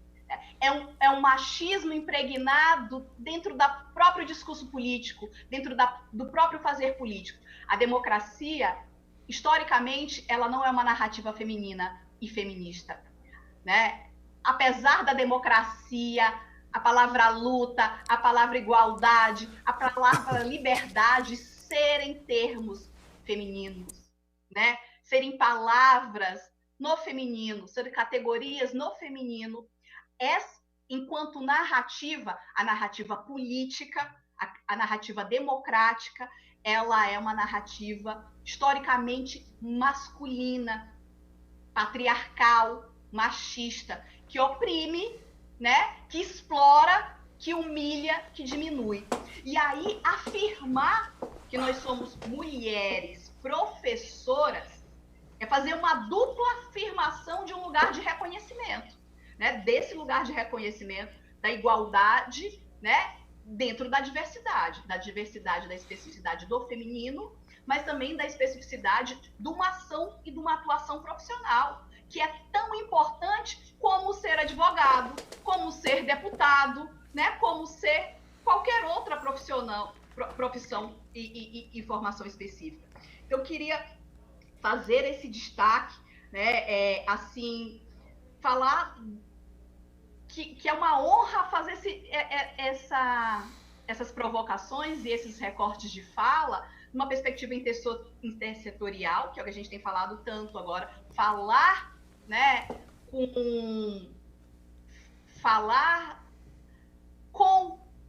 É um machismo impregnado dentro do próprio discurso político, dentro do próprio fazer político. A democracia, historicamente, ela não é uma narrativa feminina e feminista, né? Apesar da democracia, a palavra luta, a palavra igualdade, a palavra liberdade serem termos femininos, né? Serem palavras no feminino, serem categorias no feminino. Enquanto narrativa, a narrativa política, a narrativa democrática, ela é uma narrativa historicamente masculina, patriarcal, machista, que oprime, né, que explora, que humilha, que diminui. E aí, afirmar que nós somos mulheres professoras é fazer uma dupla afirmação de um lugar de reconhecimento, né, desse lugar de reconhecimento, da igualdade, né, dentro da diversidade da especificidade do feminino, mas também da especificidade de uma ação e de uma atuação profissional, que é tão importante como ser advogado, como ser deputado, né, como ser qualquer outra profissão e formação específica. Eu queria fazer esse destaque, né, assim, falar que é uma honra fazer essas provocações e esses recortes de fala numa perspectiva intersetorial, que é o que a gente tem falado tanto agora, falar, né,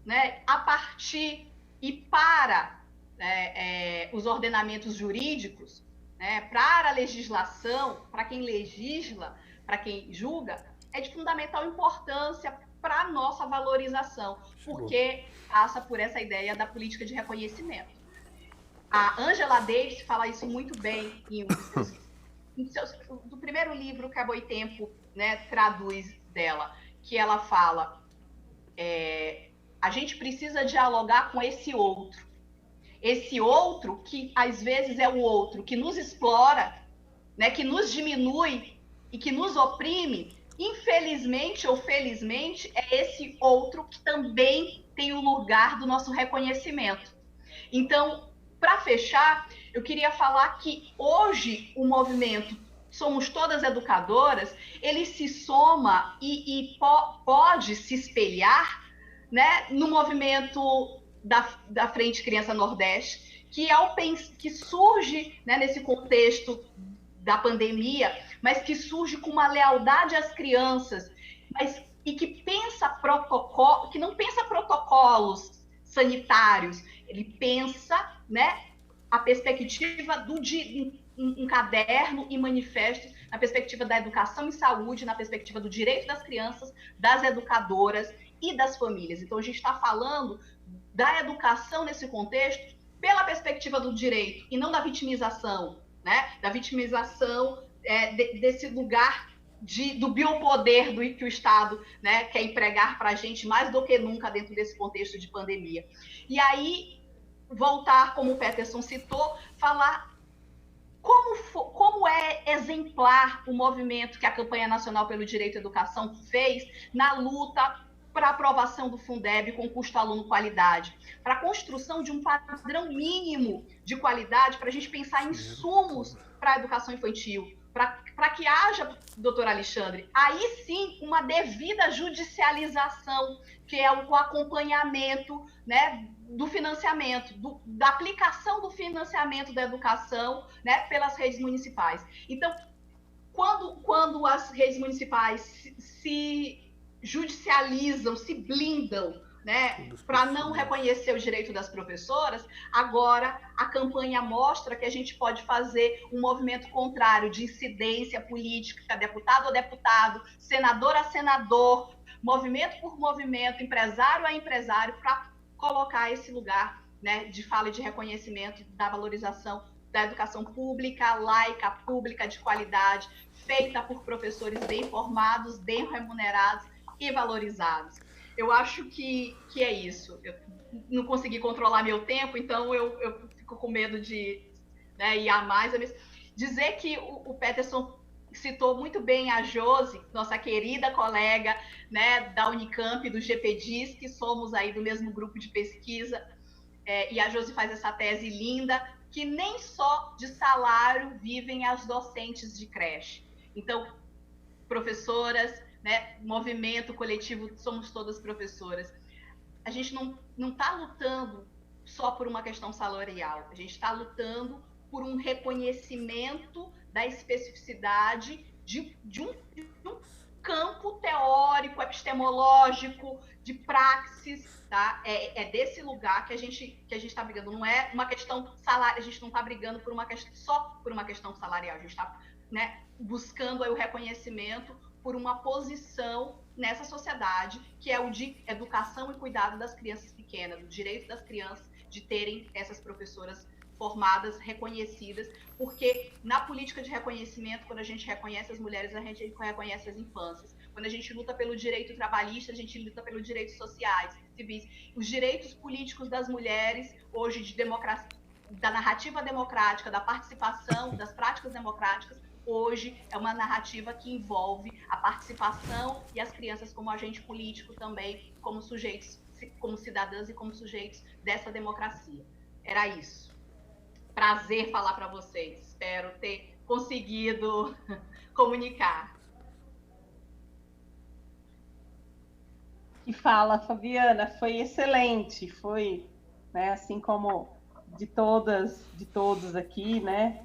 né, a partir e para, né, os ordenamentos jurídicos, né, para a legislação, para quem legisla, para quem julga, é de fundamental importância para a nossa valorização, porque passa por essa ideia da política de reconhecimento. A Angela Davis fala isso muito bem do primeiro livro que a Boitempo, né, traduz dela, que ela fala, a gente precisa dialogar com esse outro que às vezes é o outro que nos explora, né, que nos diminui e que nos oprime. Infelizmente ou felizmente, é esse outro que também tem o lugar do nosso reconhecimento. Então, para fechar, eu queria falar que hoje o movimento Somos Todas Educadoras, ele se soma e pode se espelhar, né, no movimento da Frente Criança Nordeste, que surge, né, nesse contexto da pandemia, mas que surge com uma lealdade às crianças, e que não pensa protocolos sanitários, ele pensa, né, a perspectiva um caderno e manifestos, na perspectiva da educação e saúde, na perspectiva do direito das crianças, das educadoras e das famílias. Então, a gente está falando da educação nesse contexto pela perspectiva do direito e não da vitimização, né? Da vitimização desse lugar do biopoder que o Estado, né, quer empregar para a gente mais do que nunca dentro desse contexto de pandemia. E aí, voltar, como o Peterson citou, falar como é exemplar o movimento que a Campanha Nacional pelo Direito à Educação fez na luta para a aprovação do Fundeb com custo aluno qualidade, para a construção de um padrão mínimo de qualidade, para a gente pensar em insumos para a educação infantil, para que haja, doutor Alexandre, aí sim uma devida judicialização, que é o acompanhamento, né, do financiamento, da aplicação do financiamento da educação, né, pelas redes municipais. Então, quando as redes municipais se judicializam, se blindam, né, para não reconhecer o direito das professoras, agora a campanha mostra que a gente pode fazer um movimento contrário de incidência política, deputado a deputado, senador a senador, movimento por movimento, empresário a empresário, para colocar esse lugar, né, de fala e de reconhecimento da valorização da educação pública, laica, pública, de qualidade, feita por professores bem formados, bem remunerados e valorizados. Eu acho que é isso. Eu não consegui controlar meu tempo, então eu fico com medo de, né, ir a mais. Dizer que o Peterson citou muito bem a Josi, nossa querida colega, né, da Unicamp, do GPDIS, que somos aí do mesmo grupo de pesquisa, e a Josi faz essa tese linda, que nem só de salário vivem as docentes de creche. Então, professoras, né, movimento coletivo, somos todas professoras. A gente não está lutando só por uma questão salarial, a gente está lutando por um reconhecimento da especificidade de um campo teórico, epistemológico, de praxis, tá? É desse lugar que a gente está brigando. Não é uma questão salarial, a gente não está brigando só por uma questão salarial, a gente está, né, buscando aí o reconhecimento por uma posição nessa sociedade, que é o de educação e cuidado das crianças pequenas, do direito das crianças de terem essas professoras formadas, reconhecidas, porque na política de reconhecimento, quando a gente reconhece as mulheres, a gente reconhece as infâncias. Quando a gente luta pelo direito trabalhista, a gente luta pelos direitos sociais, civis. Os direitos políticos das mulheres, hoje, de democracia, da narrativa democrática, da participação, das práticas democráticas, hoje é uma narrativa que envolve a participação e as crianças como agente político também, como sujeitos, como cidadãs e como sujeitos dessa democracia. Era isso. Prazer falar para vocês. Espero ter conseguido comunicar. E fala, Fabiana, foi excelente, foi, né, assim como de todos aqui, né,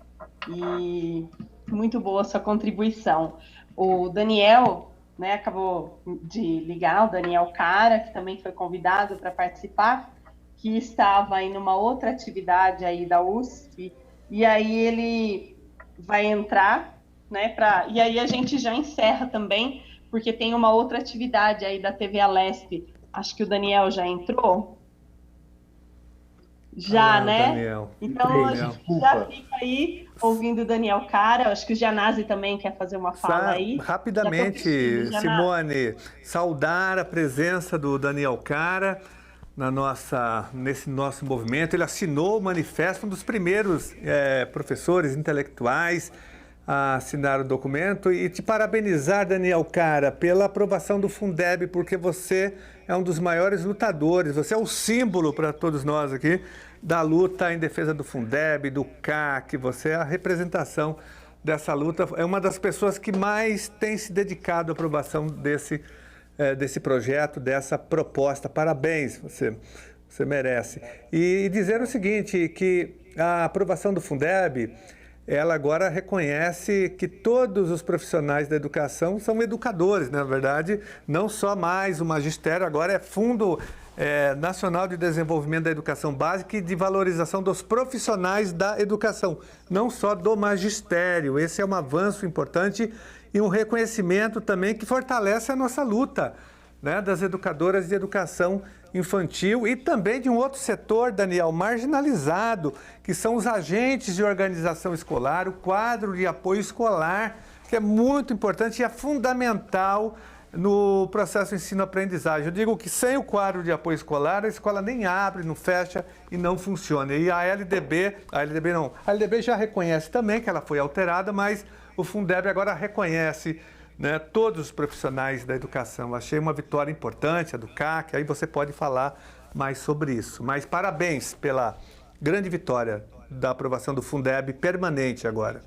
e muito boa a sua contribuição. O Daniel, né, acabou de ligar, o Daniel Cara, que também foi convidado para participar, que estava aí numa outra atividade aí da USP, e aí ele vai entrar, né, e aí a gente já encerra também, porque tem uma outra atividade aí da TV Alesp. Acho que o Daniel já entrou. Já, né? Daniel. Então a gente já fica aí ouvindo o Daniel Cara. Acho que o Janazzi também quer fazer uma fala aí. Rapidamente, Simone, saudar a presença do Daniel Cara nesse nosso movimento. Ele assinou o manifesto, um dos primeiros professores intelectuais a assinar o documento e te parabenizar, Daniel Cara, pela aprovação do Fundeb, porque você é um dos maiores lutadores, você é o símbolo para todos nós aqui da luta em defesa do Fundeb, do CAC, você é a representação dessa luta, é uma das pessoas que mais tem se dedicado à aprovação desse projeto, dessa proposta. Parabéns, você merece. E dizer o seguinte, que a aprovação do Fundeb, ela agora reconhece que todos os profissionais da educação são educadores, na verdade, não só mais o magistério, agora é Fundo Nacional de Desenvolvimento da Educação Básica e de valorização dos profissionais da educação, não só do magistério. Esse é um avanço importante e um reconhecimento também que fortalece a nossa luta, né, das educadoras de educação infantil e também de um outro setor, Daniel, marginalizado, que são os agentes de organização escolar, o quadro de apoio escolar, que é muito importante e é fundamental no processo ensino-aprendizagem. Eu digo que sem o quadro de apoio escolar, a escola nem abre, não fecha e não funciona. E a LDB já reconhece também que ela foi alterada, mas o Fundeb agora reconhece, né, todos os profissionais da educação. Achei uma vitória importante, a do CAC, aí você pode falar mais sobre isso. Mas parabéns pela grande vitória da aprovação do Fundeb permanente agora.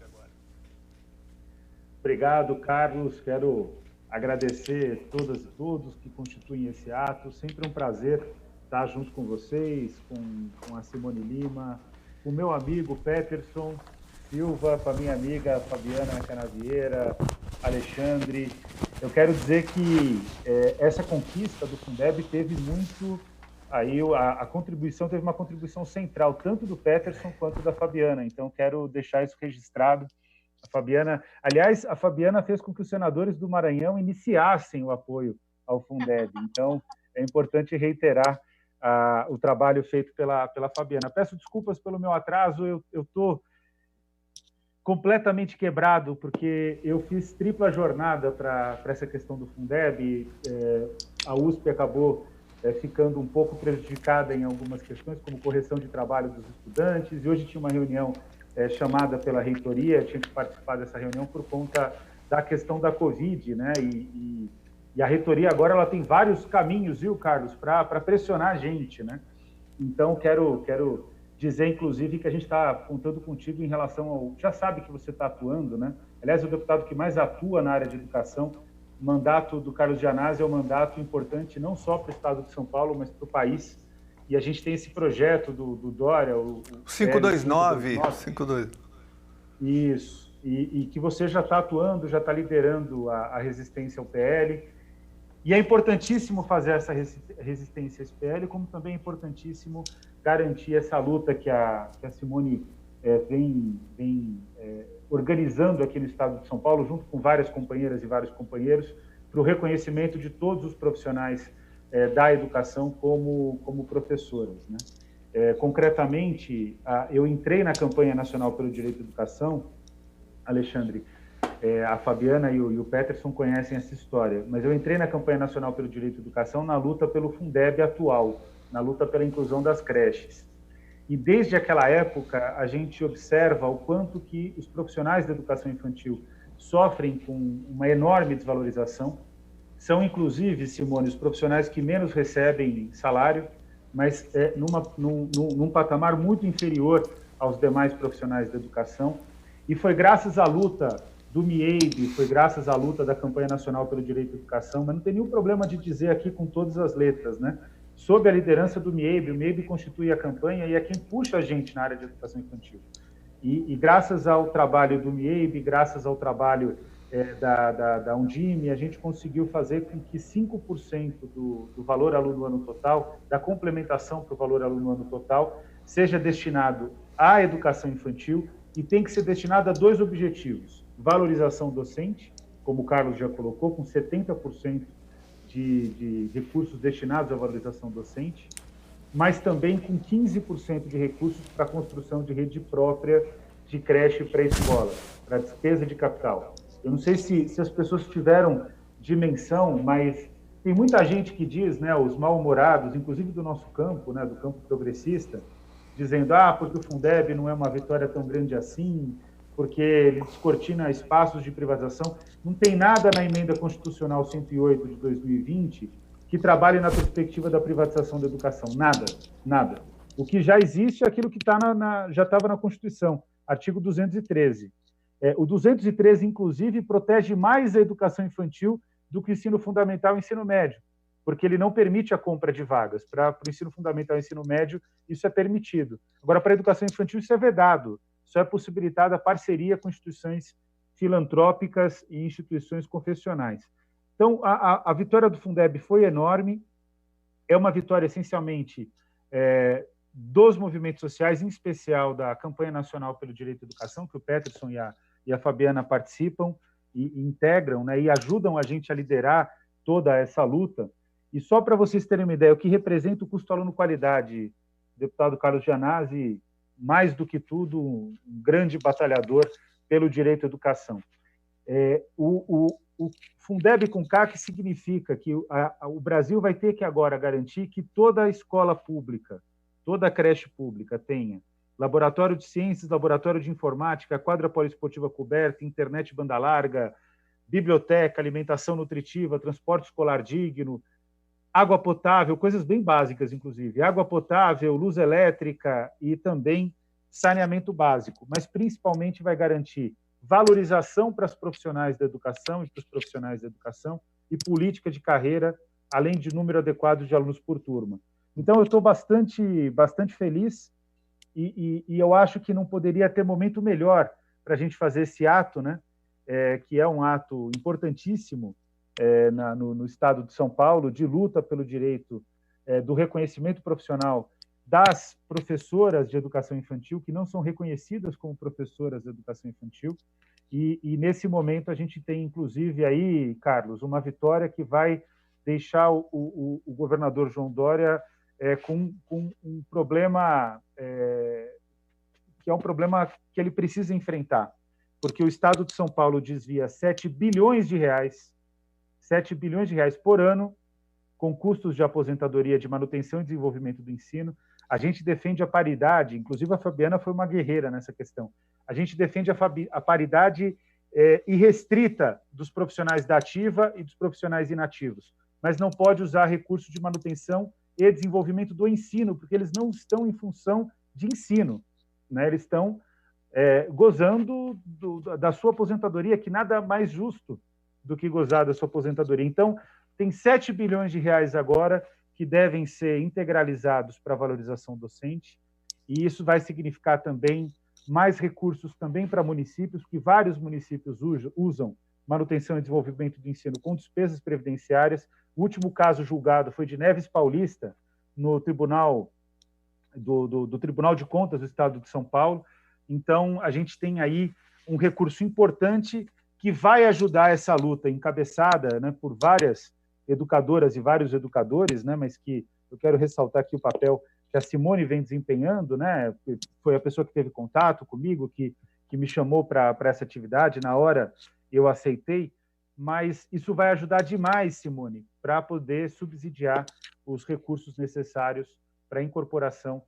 Obrigado, Carlos. Quero agradecer todas e todos que constituem esse ato. Sempre um prazer estar junto com vocês, com a Simone Lima, com o meu amigo Peterson Silva, com a minha amiga Fabiana Canavieira, Alexandre. Eu quero dizer que essa conquista do Fundeb teve muito, aí a contribuição, teve uma contribuição central, tanto do Peterson quanto da Fabiana, então quero deixar isso registrado. A Fabiana, aliás, a Fabiana fez com que os senadores do Maranhão iniciassem o apoio ao Fundeb, então é importante reiterar o trabalho feito pela Fabiana. Peço desculpas pelo meu atraso, eu estou completamente quebrado, porque eu fiz tripla jornada para essa questão do Fundeb. A USP acabou ficando um pouco prejudicada em algumas questões, como correção de trabalho dos estudantes, e hoje tinha uma reunião chamada pela reitoria, tinha que participar dessa reunião por conta da questão da Covid, né? E a reitoria agora ela tem vários caminhos, viu, Carlos, para pressionar a gente, né? Então, quero dizer, inclusive, que a gente está contando contigo em relação ao... Já sabe que você está atuando, né? Aliás, o deputado que mais atua na área de educação, o mandato do Carlos Gianazzi é um mandato importante não só para o estado de São Paulo, mas para o país. E a gente tem esse projeto do Dória... O 529. Isso. E que você já está atuando, já está liderando a resistência ao PL. E é importantíssimo fazer essa resistência a esse PL, como também é importantíssimo garantir essa luta que a Simone vem organizando aqui no estado de São Paulo, junto com várias companheiras e vários companheiros, para o reconhecimento de todos os profissionais da educação como professores, né? Concretamente, eu entrei na campanha nacional pelo direito à educação, Alexandre, a Fabiana e o Peterson conhecem essa história, mas eu entrei na campanha nacional pelo direito à educação na luta pelo Fundeb atual, na luta pela inclusão das creches. E desde aquela época, a gente observa o quanto que os profissionais da educação infantil sofrem com uma enorme desvalorização. São, inclusive, Simone, os profissionais que menos recebem salário, mas num patamar muito inferior aos demais profissionais da educação. E foi graças à luta do MIEIB, foi graças à luta da campanha nacional pelo direito à educação, mas não tem nenhum problema de dizer aqui com todas as letras, né? Sob a liderança do MIEIB, o MIEIB constitui a campanha e é quem puxa a gente na área de educação infantil. E graças ao trabalho do MIEIB, graças ao trabalho da Undime, a gente conseguiu fazer com que 5% do valor aluno ano total, da complementação para o valor aluno ano total, seja destinado à educação infantil e tem que ser destinado a dois objetivos: valorização docente, como o Carlos já colocou, com 70% de recursos destinados à valorização docente, mas também com 15% de recursos para a construção de rede própria de creche pré-escola, para despesa de capital. Eu não sei se as pessoas tiveram dimensão, mas tem muita gente que diz, né, os mal-humorados, inclusive do nosso campo, né, do campo progressista, dizendo, porque o Fundeb não é uma vitória tão grande assim, porque ele descortina espaços de privatização. Não tem nada na Emenda Constitucional 108 de 2020 que trabalhe na perspectiva da privatização da educação. Nada, nada. O que já existe é aquilo que já estava na Constituição, artigo 213. O 213, inclusive, protege mais a educação infantil do que o ensino fundamental e o ensino médio, porque ele não permite a compra de vagas. Para o ensino fundamental e ensino médio, isso é permitido. Agora, para a educação infantil, isso é vedado. Só é possibilitada a parceria com instituições filantrópicas e instituições confessionais. Então, a vitória do Fundeb foi enorme, é uma vitória essencialmente dos movimentos sociais, em especial da Campanha Nacional pelo Direito à Educação, que o Peterson e a Fabiana participam e integram, né, e ajudam a gente a liderar toda essa luta. E só para vocês terem uma ideia, o que representa o custo aluno-qualidade, deputado Carlos Gianazzi, mais do que tudo, um grande batalhador pelo direito à educação. O Fundeb com CAC significa que o Brasil vai ter que agora garantir que toda a escola pública, toda a creche pública tenha laboratório de ciências, laboratório de informática, quadra poliesportiva coberta, internet banda larga, biblioteca, alimentação nutritiva, transporte escolar digno, água potável, coisas bem básicas, inclusive, água potável, luz elétrica e também saneamento básico, mas principalmente vai garantir valorização para os profissionais da educação e para os profissionais da educação e política de carreira, além de número adequado de alunos por turma. Então, eu estou bastante feliz e eu acho que não poderia ter momento melhor para a gente fazer esse ato, né? Que é um ato importantíssimo no estado de São Paulo, de luta pelo direito do reconhecimento profissional das professoras de educação infantil, que não são reconhecidas como professoras de educação infantil. E nesse momento a gente tem, inclusive, aí, Carlos, uma vitória que vai deixar o governador João Dória com um problema que é um problema que ele precisa enfrentar, porque o Estado de São Paulo desvia 7 bilhões de reais por ano com custos de aposentadoria, de manutenção e desenvolvimento do ensino. A gente defende a paridade, inclusive a Fabiana foi uma guerreira nessa questão. A gente defende a paridade irrestrita dos profissionais da ativa e dos profissionais inativos, mas não pode usar recurso de manutenção e desenvolvimento do ensino, porque eles não estão em função de ensino, né? Eles estão gozando da sua aposentadoria, que nada mais justo do que gozar da sua aposentadoria. Então, tem 7 bilhões de reais agora que devem ser integralizados para a valorização docente, e isso vai significar também mais recursos também para municípios, que vários municípios usam manutenção e desenvolvimento do ensino com despesas previdenciárias. O último caso julgado foi de Neves Paulista, no tribunal do Tribunal de Contas do Estado de São Paulo. Então, a gente tem aí um recurso importante que vai ajudar essa luta encabeçada, né, por várias educadoras e vários educadores, né, mas que eu quero ressaltar aqui o papel que a Simone vem desempenhando, né, foi a pessoa que teve contato comigo, que me chamou para essa atividade. Na hora eu aceitei, mas isso vai ajudar demais, Simone, para poder subsidiar os recursos necessários para a incorporação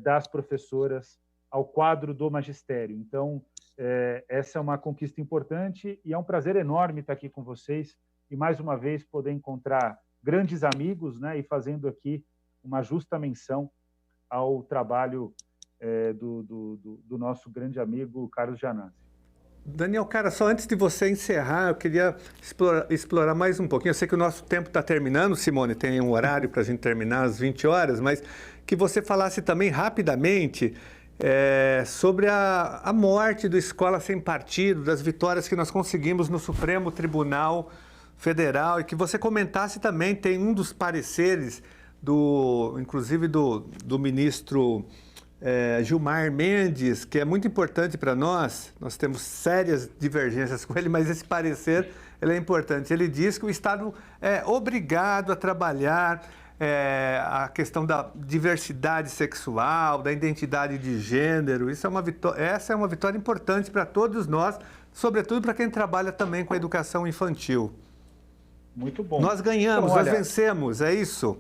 das professoras ao quadro do magistério. Então, essa é uma conquista importante e é um prazer enorme estar aqui com vocês e, mais uma vez, poder encontrar grandes amigos, né, e fazendo aqui uma justa menção ao trabalho do nosso grande amigo Carlos Gianazzi. Daniel, cara, só antes de você encerrar, eu queria explorar mais um pouquinho. Eu sei que o nosso tempo está terminando, Simone, tem um horário para a gente terminar às 20 horas, mas que você falasse também rapidamente sobre a morte do Escola Sem Partido, das vitórias que nós conseguimos no Supremo Tribunal Federal, e que você comentasse também, tem um dos pareceres, inclusive do ministro Gilmar Mendes, que é muito importante para nós temos sérias divergências com ele, mas esse parecer ele é importante. Ele diz que o Estado é obrigado a trabalhar a questão da diversidade sexual, da identidade de gênero. Essa é uma vitória importante para todos nós, sobretudo para quem trabalha também com a educação infantil. Muito bom. Nós ganhamos, então, olha, nós vencemos, é isso?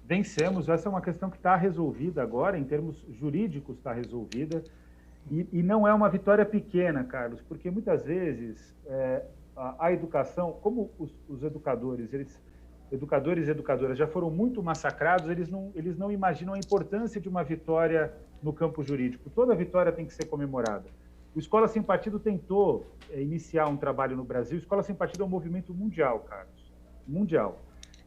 Vencemos. Essa é uma questão que está resolvida agora, em termos jurídicos está resolvida. E não é uma vitória pequena, Carlos, porque muitas vezes a educação, como os educadores, educadores e educadoras já foram muito massacrados, eles não imaginam a importância de uma vitória no campo jurídico. Toda vitória tem que ser comemorada. O Escola Sem Partido tentou iniciar um trabalho no Brasil. Escola Sem Partido é um movimento mundial, Carlos. Mundial.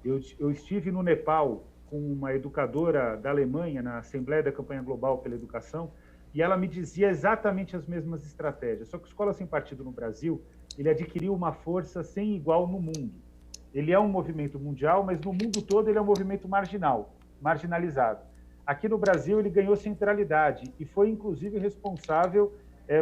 Eu estive no Nepal com uma educadora da Alemanha, na Assembleia da Campanha Global pela Educação, e ela me dizia exatamente as mesmas estratégias. Só que o Escola Sem Partido no Brasil, ele adquiriu uma força sem igual no mundo. Ele é um movimento mundial, mas no mundo todo ele é um movimento marginalizado. Aqui no Brasil ele ganhou centralidade e foi inclusive responsável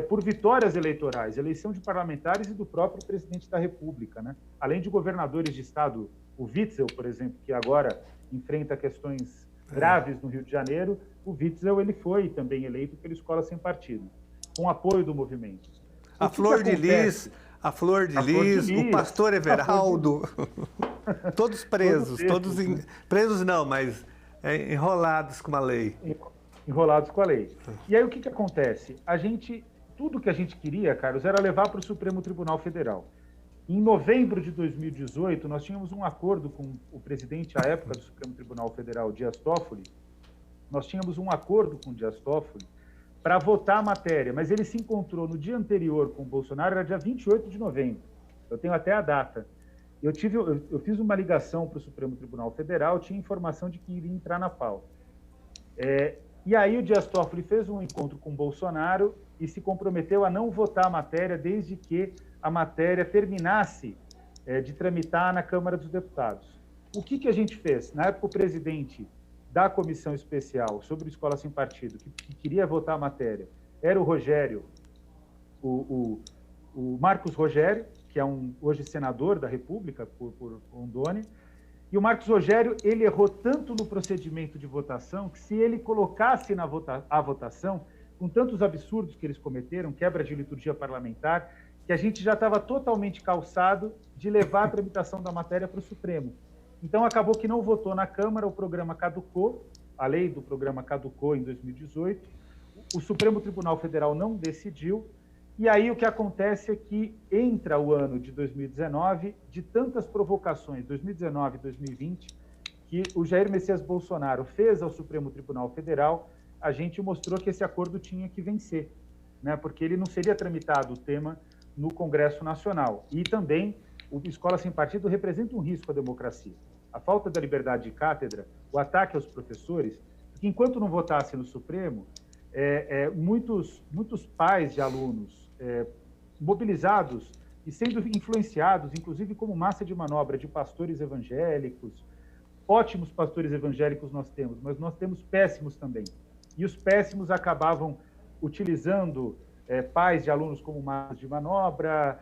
por vitórias eleitorais, eleição de parlamentares e do próprio presidente da República, né? Além de governadores de estado, o Witzel, por exemplo, que agora enfrenta questões graves no Rio de Janeiro, o Witzel ele foi também eleito pela Escola Sem Partido, com apoio do movimento. A Flor de Lis, o pastor Everaldo, todos presos, presos não, mas enrolados com a lei. Enrolados com a lei. E aí o que acontece? Tudo que a gente queria, Carlos, era levar para o Supremo Tribunal Federal. Em novembro de 2018, nós tínhamos um acordo com o presidente, à época, do Supremo Tribunal Federal, Dias Toffoli. Nós tínhamos um acordo com o Dias Toffoli para votar a matéria, mas ele se encontrou no dia anterior com o Bolsonaro, era dia 28 de novembro. Eu tenho até a data. Eu fiz uma ligação para o Supremo Tribunal Federal, tinha informação de que iria entrar na pauta. E aí o Dias Toffoli fez um encontro com o Bolsonaro e se comprometeu a não votar a matéria desde que a matéria terminasse de tramitar na Câmara dos Deputados. O que a gente fez? Na época, o presidente da Comissão Especial sobre Escola Sem Partido, que queria votar a matéria, era o Rogério, o Marcos Rogério, que é hoje senador da República por Rondônia. E o Marcos Rogério, ele errou tanto no procedimento de votação que se ele colocasse a votação, com tantos absurdos que eles cometeram, quebra de liturgia parlamentar, que a gente já estava totalmente calçado de levar a tramitação da matéria para o Supremo. Então, acabou que não votou na Câmara, o programa caducou, a lei do programa caducou em 2018, o Supremo Tribunal Federal não decidiu, e aí o que acontece é que entra o ano de 2019, de tantas provocações, 2019 e 2020, que o Jair Messias Bolsonaro fez ao Supremo Tribunal Federal, a gente mostrou que esse acordo tinha que vencer, né? Porque ele não seria tramitado o tema no Congresso Nacional. E também, o Escola Sem Partido representa um risco à democracia. A falta da liberdade de cátedra, o ataque aos professores, porque enquanto não votasse no Supremo, muitos pais de alunos mobilizados e sendo influenciados, inclusive como massa de manobra de pastores evangélicos, ótimos pastores evangélicos nós temos, mas nós temos péssimos também. E os péssimos acabavam utilizando pais de alunos como massa de manobra,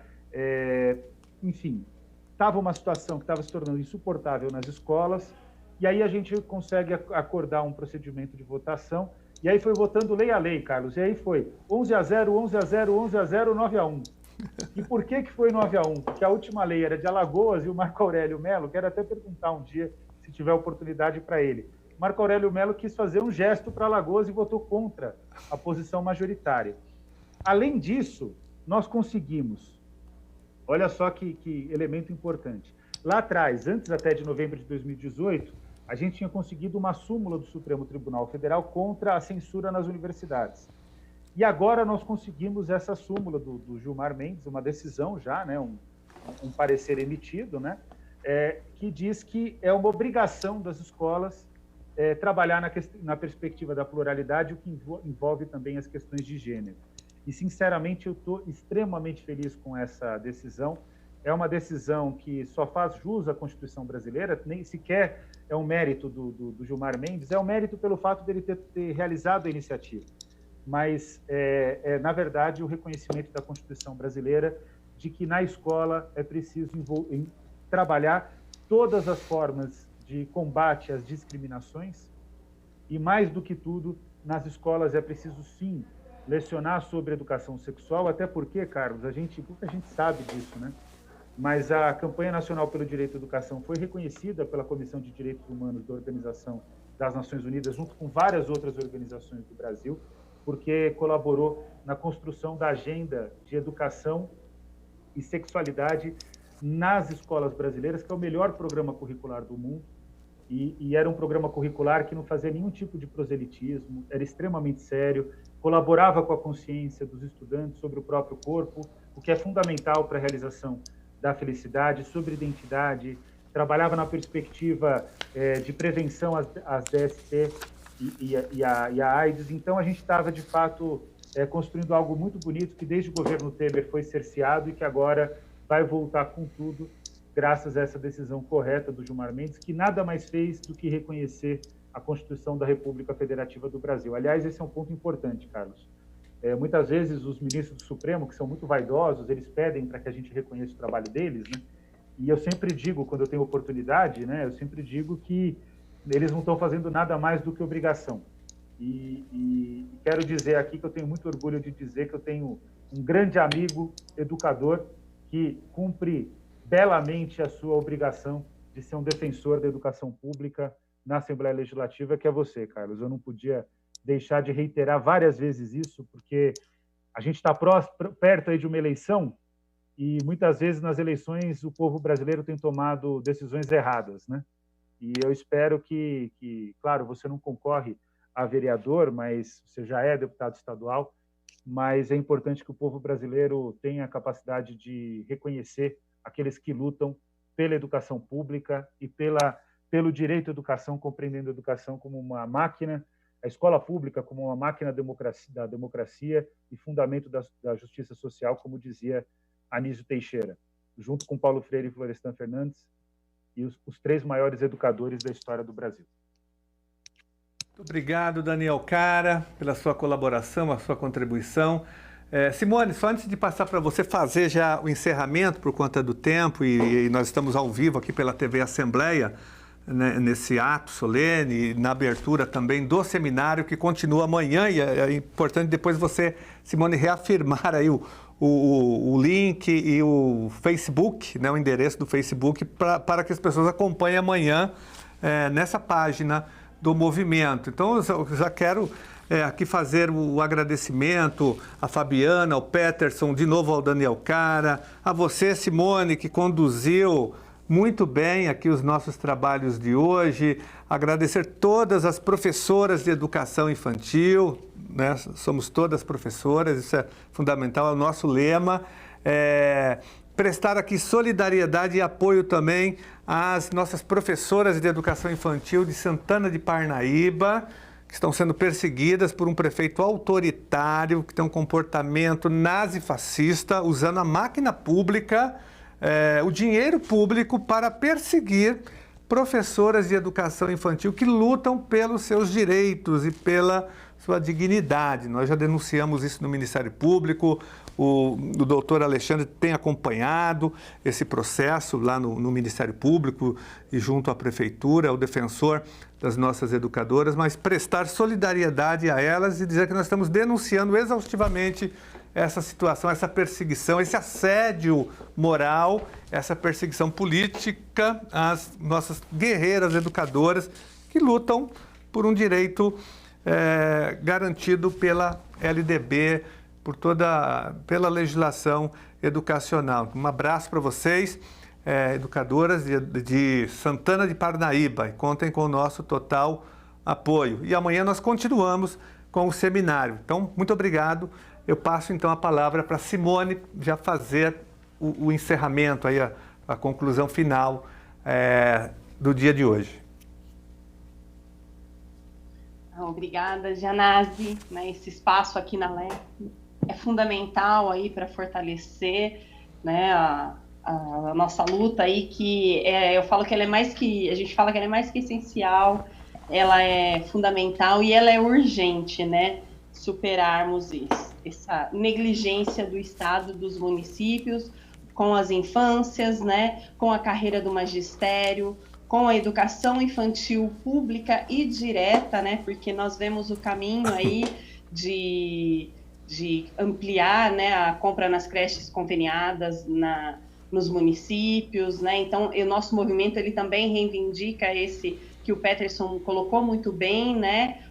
enfim, estava uma situação que estava se tornando insuportável nas escolas, e aí a gente consegue acordar um procedimento de votação, e aí foi votando lei a lei, Carlos, e aí foi 11-0, 11-0, 11-0, 9-1. E por que foi 9-1? Porque a última lei era de Alagoas e o Marco Aurélio Mello, quero até perguntar um dia, se tiver oportunidade para ele, Marco Aurélio Mello quis fazer um gesto para Alagoas e votou contra a posição majoritária. Além disso, nós conseguimos, olha só que elemento importante, lá atrás, antes até de novembro de 2018, a gente tinha conseguido uma súmula do Supremo Tribunal Federal contra a censura nas universidades. E agora nós conseguimos essa súmula do Gilmar Mendes, uma decisão já, né, um parecer emitido, né, que diz que é uma obrigação das escolas trabalhar na perspectiva da pluralidade, o que envolve também as questões de gênero. E, sinceramente, eu estou extremamente feliz com essa decisão. É uma decisão que só faz jus à Constituição brasileira, nem sequer é um mérito do Gilmar Mendes, é um mérito pelo fato dele ter realizado a iniciativa. Mas, na verdade, o reconhecimento da Constituição brasileira de que na escola é preciso trabalhar todas as formas de combate às discriminações e, mais do que tudo, nas escolas é preciso, sim, lecionar sobre educação sexual, até porque, Carlos, pouca gente sabe disso, né? Mas a Campanha Nacional pelo Direito à Educação foi reconhecida pela Comissão de Direitos Humanos da Organização das Nações Unidas, junto com várias outras organizações do Brasil, porque colaborou na construção da agenda de educação e sexualidade nas escolas brasileiras, que é o melhor programa curricular do mundo, e era um programa curricular que não fazia nenhum tipo de proselitismo, era extremamente sério, colaborava com a consciência dos estudantes sobre o próprio corpo, o que é fundamental para a realização da felicidade, sobre identidade, trabalhava na perspectiva de prevenção às DST e a AIDS. Então, a gente estava, de fato, construindo algo muito bonito que, desde o governo Temer, foi cerceado e que agora vai voltar com tudo, graças a essa decisão correta do Gilmar Mendes, que nada mais fez do que reconhecer a Constituição da República Federativa do Brasil. Aliás, esse é um ponto importante, Carlos. Muitas vezes os ministros do Supremo, que são muito vaidosos, eles pedem para que a gente reconheça o trabalho deles, né? E eu sempre digo, quando eu tenho oportunidade, né, eu sempre digo que eles não estão fazendo nada mais do que obrigação. E quero dizer aqui que eu tenho muito orgulho de dizer que eu tenho um grande amigo educador que cumpre belamente a sua obrigação de ser um defensor da educação pública na Assembleia Legislativa, que é você, Carlos. Eu não podia deixar de reiterar várias vezes isso, porque a gente está perto aí de uma eleição e muitas vezes nas eleições o povo brasileiro tem tomado decisões erradas, né? E eu espero que, claro, você não concorre a vereador, mas você já é deputado estadual, mas é importante que o povo brasileiro tenha a capacidade de reconhecer aqueles que lutam pela educação pública e pelo direito à educação, compreendendo a educação como uma máquina, a escola pública como uma máquina da democracia e fundamento da justiça social, como dizia Anísio Teixeira, junto com Paulo Freire e Florestan Fernandes, e os 3 maiores educadores da história do Brasil. Muito obrigado, Daniel Cara, pela sua colaboração, a sua contribuição. Simone, só antes de passar para você fazer já o encerramento por conta do tempo, e nós estamos ao vivo aqui pela TV Assembleia, né, nesse ato solene, na abertura também do seminário que continua amanhã, e é importante depois você, Simone, reafirmar aí o link e o Facebook, né, o endereço do Facebook, para que as pessoas acompanhem amanhã nessa página do movimento. Então, eu já quero aqui fazer o agradecimento à Fabiana, ao Peterson, de novo ao Daniel Cara, a você, Simone, que conduziu muito bem aqui os nossos trabalhos de hoje, agradecer todas as professoras de educação infantil, né? Somos todas professoras, isso é fundamental, é o nosso lema. Prestar aqui solidariedade e apoio também às nossas professoras de educação infantil de Santana de Parnaíba, que estão sendo perseguidas por um prefeito autoritário, que tem um comportamento nazifascista, usando a máquina pública, o dinheiro público para perseguir professoras de educação infantil que lutam pelos seus direitos e pela sua dignidade. Nós já denunciamos isso no Ministério Público, o doutor Alexandre tem acompanhado esse processo lá no Ministério Público e junto à Prefeitura, é o defensor das nossas educadoras, mas prestar solidariedade a elas e dizer que nós estamos denunciando exaustivamente essa situação, essa perseguição, esse assédio moral, essa perseguição política às nossas guerreiras educadoras que lutam por um direito garantido pela LDB, pela legislação educacional. Um abraço para vocês, educadoras de Santana de Parnaíba, e contem com o nosso total apoio. E amanhã nós continuamos com o seminário. Então, muito obrigado. Eu passo então a palavra para Simone já fazer o encerramento, aí, a conclusão final do dia de hoje. Obrigada, Janase, né, esse espaço aqui na LEF é fundamental aí para fortalecer, né, a nossa luta aí, que eu falo que ela é mais que, a gente fala que ela é mais que essencial, ela é fundamental e ela é urgente, né, superarmos essa negligência do Estado, dos municípios, com as infâncias, né, com a carreira do magistério, com a educação infantil pública e direta, né, porque nós vemos o caminho aí de ampliar, né, a compra nas creches conveniadas nos municípios, né, então o nosso movimento ele também reivindica esse que o Peterson colocou muito bem, né,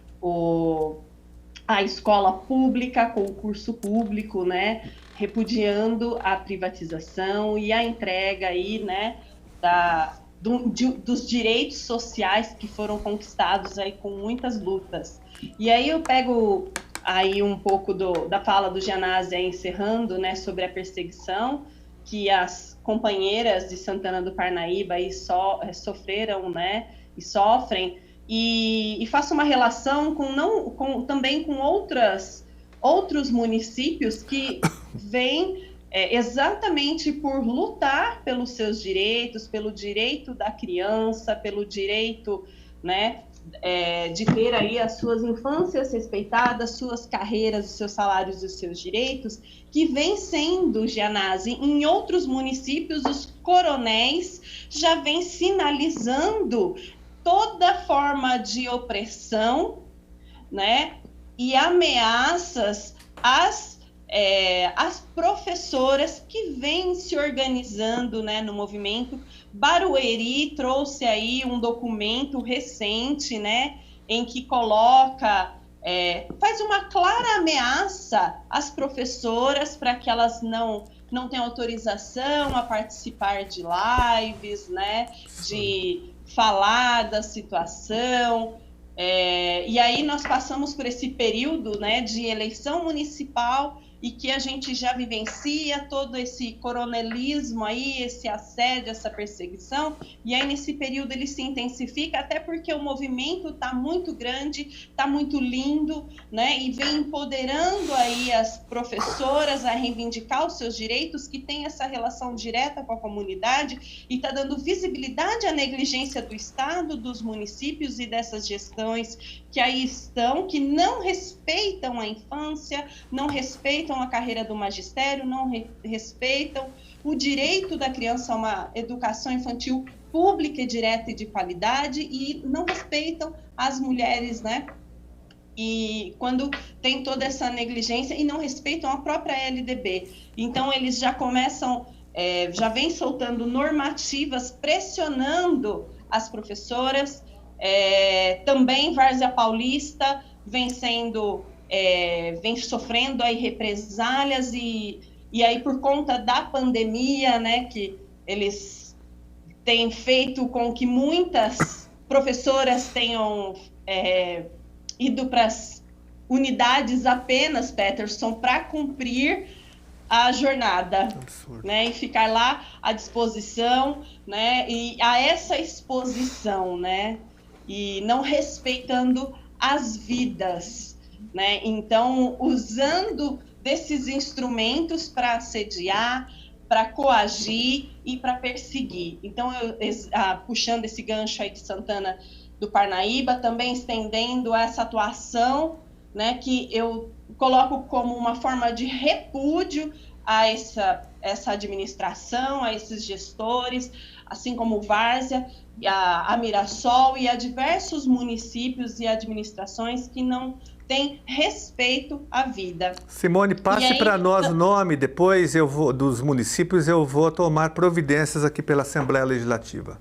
a escola pública, concurso público, né, repudiando a privatização e a entrega aí, né, dos direitos sociais que foram conquistados aí com muitas lutas. E aí eu pego aí um pouco da fala do Gianazzi, encerrando, né, sobre a perseguição que as companheiras de Santana do Parnaíba aí sofreram, né, e sofrem, e faço uma relação também com outros municípios que vêm exatamente por lutar pelos seus direitos, pelo direito da criança, pelo direito, né, de ter aí as suas infâncias respeitadas, suas carreiras, os seus salários e os seus direitos, que vem sendo, Gianazzi, em outros municípios, os coronéis já vêm sinalizando toda forma de opressão, né, e ameaças às professoras que vêm se organizando, né, no movimento. Barueri trouxe aí um documento recente, né, em que coloca, faz uma clara ameaça às professoras para que elas não tenham autorização a participar de lives, né, de falar da situação. E aí nós passamos por esse período, né, de eleição municipal, e que a gente já vivencia todo esse coronelismo aí, esse assédio, essa perseguição, e aí nesse período ele se intensifica, até porque o movimento está muito grande, está muito lindo, né, e vem empoderando aí as professoras a reivindicar os seus direitos, que tem essa relação direta com a comunidade, e está dando visibilidade à negligência do Estado, dos municípios e dessas gestões que aí estão, que não respeitam a infância, não respeitam a carreira do magistério, não respeitam o direito da criança a uma educação infantil pública e direta e de qualidade, e não respeitam as mulheres, né? E quando tem toda essa negligência, e não respeitam a própria LDB. Então, eles já começam, já vêm soltando normativas, pressionando as professoras. Também Várzea Paulista vem sofrendo aí represálias, e aí por conta da pandemia, né, que eles têm feito com que muitas professoras tenham ido para as unidades apenas, Peterson, para cumprir a jornada, né, e ficar lá à disposição, né, e a essa exposição, né, e não respeitando as vidas, né? Então, usando desses instrumentos para assediar, para coagir e para perseguir. Então, puxando esse gancho aí de Santana do Parnaíba, também estendendo essa atuação, né, que eu coloco como uma forma de repúdio a essa administração, a esses gestores, assim como Várzea, a Mirassol e a diversos municípios e administrações que não têm respeito à vida. Simone, passe para nós o nome, depois dos municípios, eu vou tomar providências aqui pela Assembleia Legislativa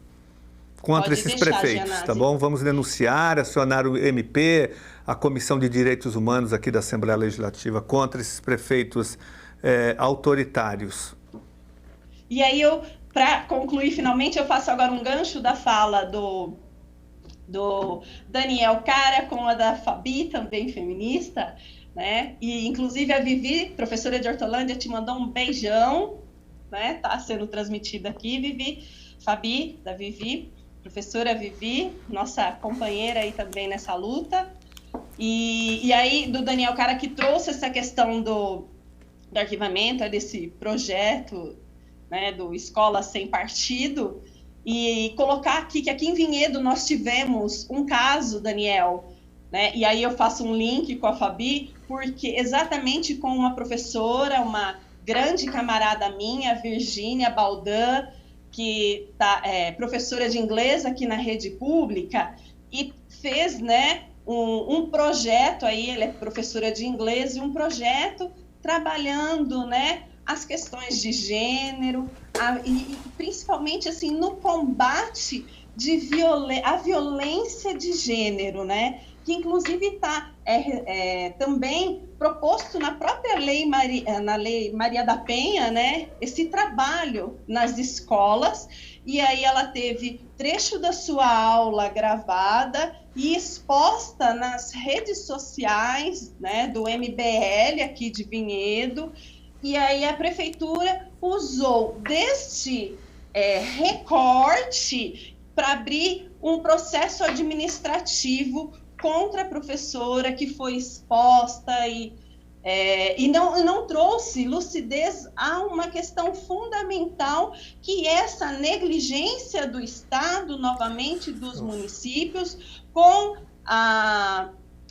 contra esses prefeitos, Gianazzi, tá bom? Vamos denunciar, acionar o MP, a Comissão de Direitos Humanos aqui da Assembleia Legislativa contra esses prefeitos autoritários. E aí para concluir, finalmente, eu faço agora um gancho da fala do Daniel Cara com a da Fabi, também feminista, né? E, inclusive, a Vivi, professora de Hortolândia, te mandou um beijão, né? Tá sendo transmitida aqui, Vivi. Fabi, da Vivi, professora Vivi, nossa companheira aí também nessa luta. E aí, do Daniel Cara, que trouxe essa questão do arquivamento, desse projeto, né, do Escola Sem Partido, e colocar aqui que aqui em Vinhedo nós tivemos um caso, Daniel, né, e aí eu faço um link com a Fabi, porque exatamente com uma professora, uma grande camarada minha, Virgínia Baldan, que é professora de inglês aqui na rede pública, e fez, né, um projeto aí, ela é professora de inglês, e um projeto trabalhando, né, as questões de gênero, e principalmente assim no combate à violência de gênero, né? que inclusive está também proposto na própria lei Maria da Penha, né, esse trabalho nas escolas, e aí ela teve trecho da sua aula gravada e exposta nas redes sociais, né, do MBL aqui de Vinhedo, e aí a prefeitura usou deste recorte para abrir um processo administrativo contra a professora que foi exposta e não trouxe lucidez a uma questão fundamental, que é essa negligência do Estado, novamente dos municípios, com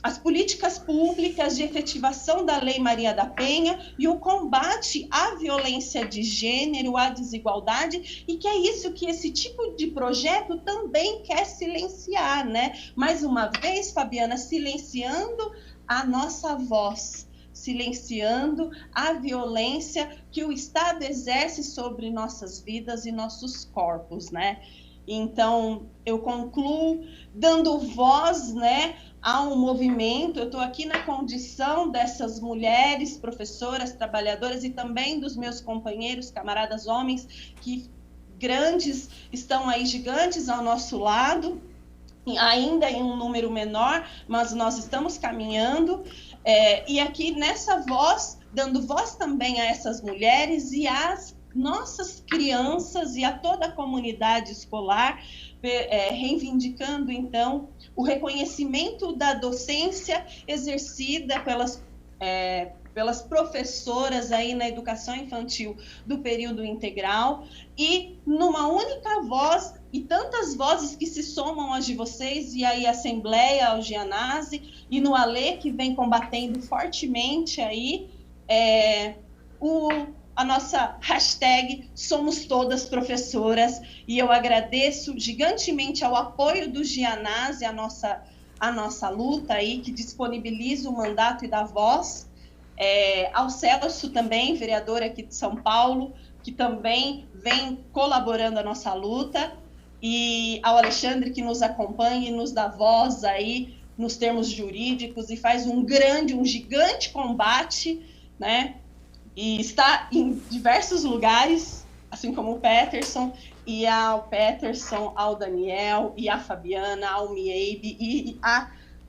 as políticas públicas de efetivação da Lei Maria da Penha e o combate à violência de gênero, à desigualdade, e que é isso que esse tipo de projeto também quer silenciar, né? Mais uma vez, Fabiana, silenciando a nossa voz, silenciando a violência que o Estado exerce sobre nossas vidas e nossos corpos, né? Então, eu concluo dando voz, né, a um movimento. Eu estou aqui na condição dessas mulheres, professoras, trabalhadoras, e também dos meus companheiros, camaradas homens, que grandes, estão aí gigantes ao nosso lado, ainda em um número menor, mas nós estamos caminhando, e aqui nessa voz, dando voz também a essas mulheres e às nossas crianças e a toda a comunidade escolar, reivindicando, então, o reconhecimento da docência exercida pelas professoras aí na educação infantil do período integral, e numa única voz, e tantas vozes que se somam às de vocês, e aí a Assembleia, ao Gianazzi, e no Alê, que vem combatendo fortemente aí, a nossa hashtag Somos Todas Professoras, e eu agradeço gigantemente ao apoio do Gianazzi, a nossa luta aí, que disponibiliza o mandato e dá voz, ao Celso também, vereador aqui de São Paulo, que também vem colaborando a nossa luta, e ao Alexandre, que nos acompanha e nos dá voz aí nos termos jurídicos e faz um gigante combate, né? E está em diversos lugares, assim como o Peterson, e ao Peterson, ao Daniel, e a Fabiana, ao Miebe, e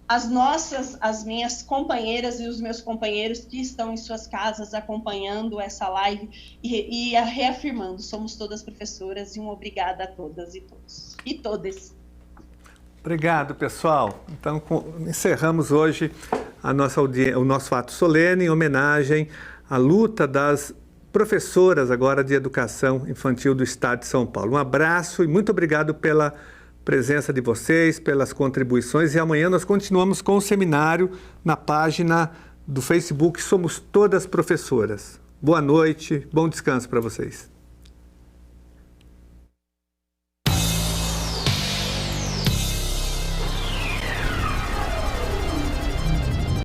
as minhas companheiras e os meus companheiros que estão em suas casas acompanhando essa live e reafirmando, somos todas professoras, e um obrigada a todas e todos. E todas. Obrigado, pessoal. Então, encerramos hoje o nosso ato solene em homenagem à luta das professoras agora de educação infantil do Estado de São Paulo. Um abraço e muito obrigado pela presença de vocês, pelas contribuições, e amanhã nós continuamos com o seminário na página do Facebook Somos Todas Professoras. Boa noite, bom descanso para vocês.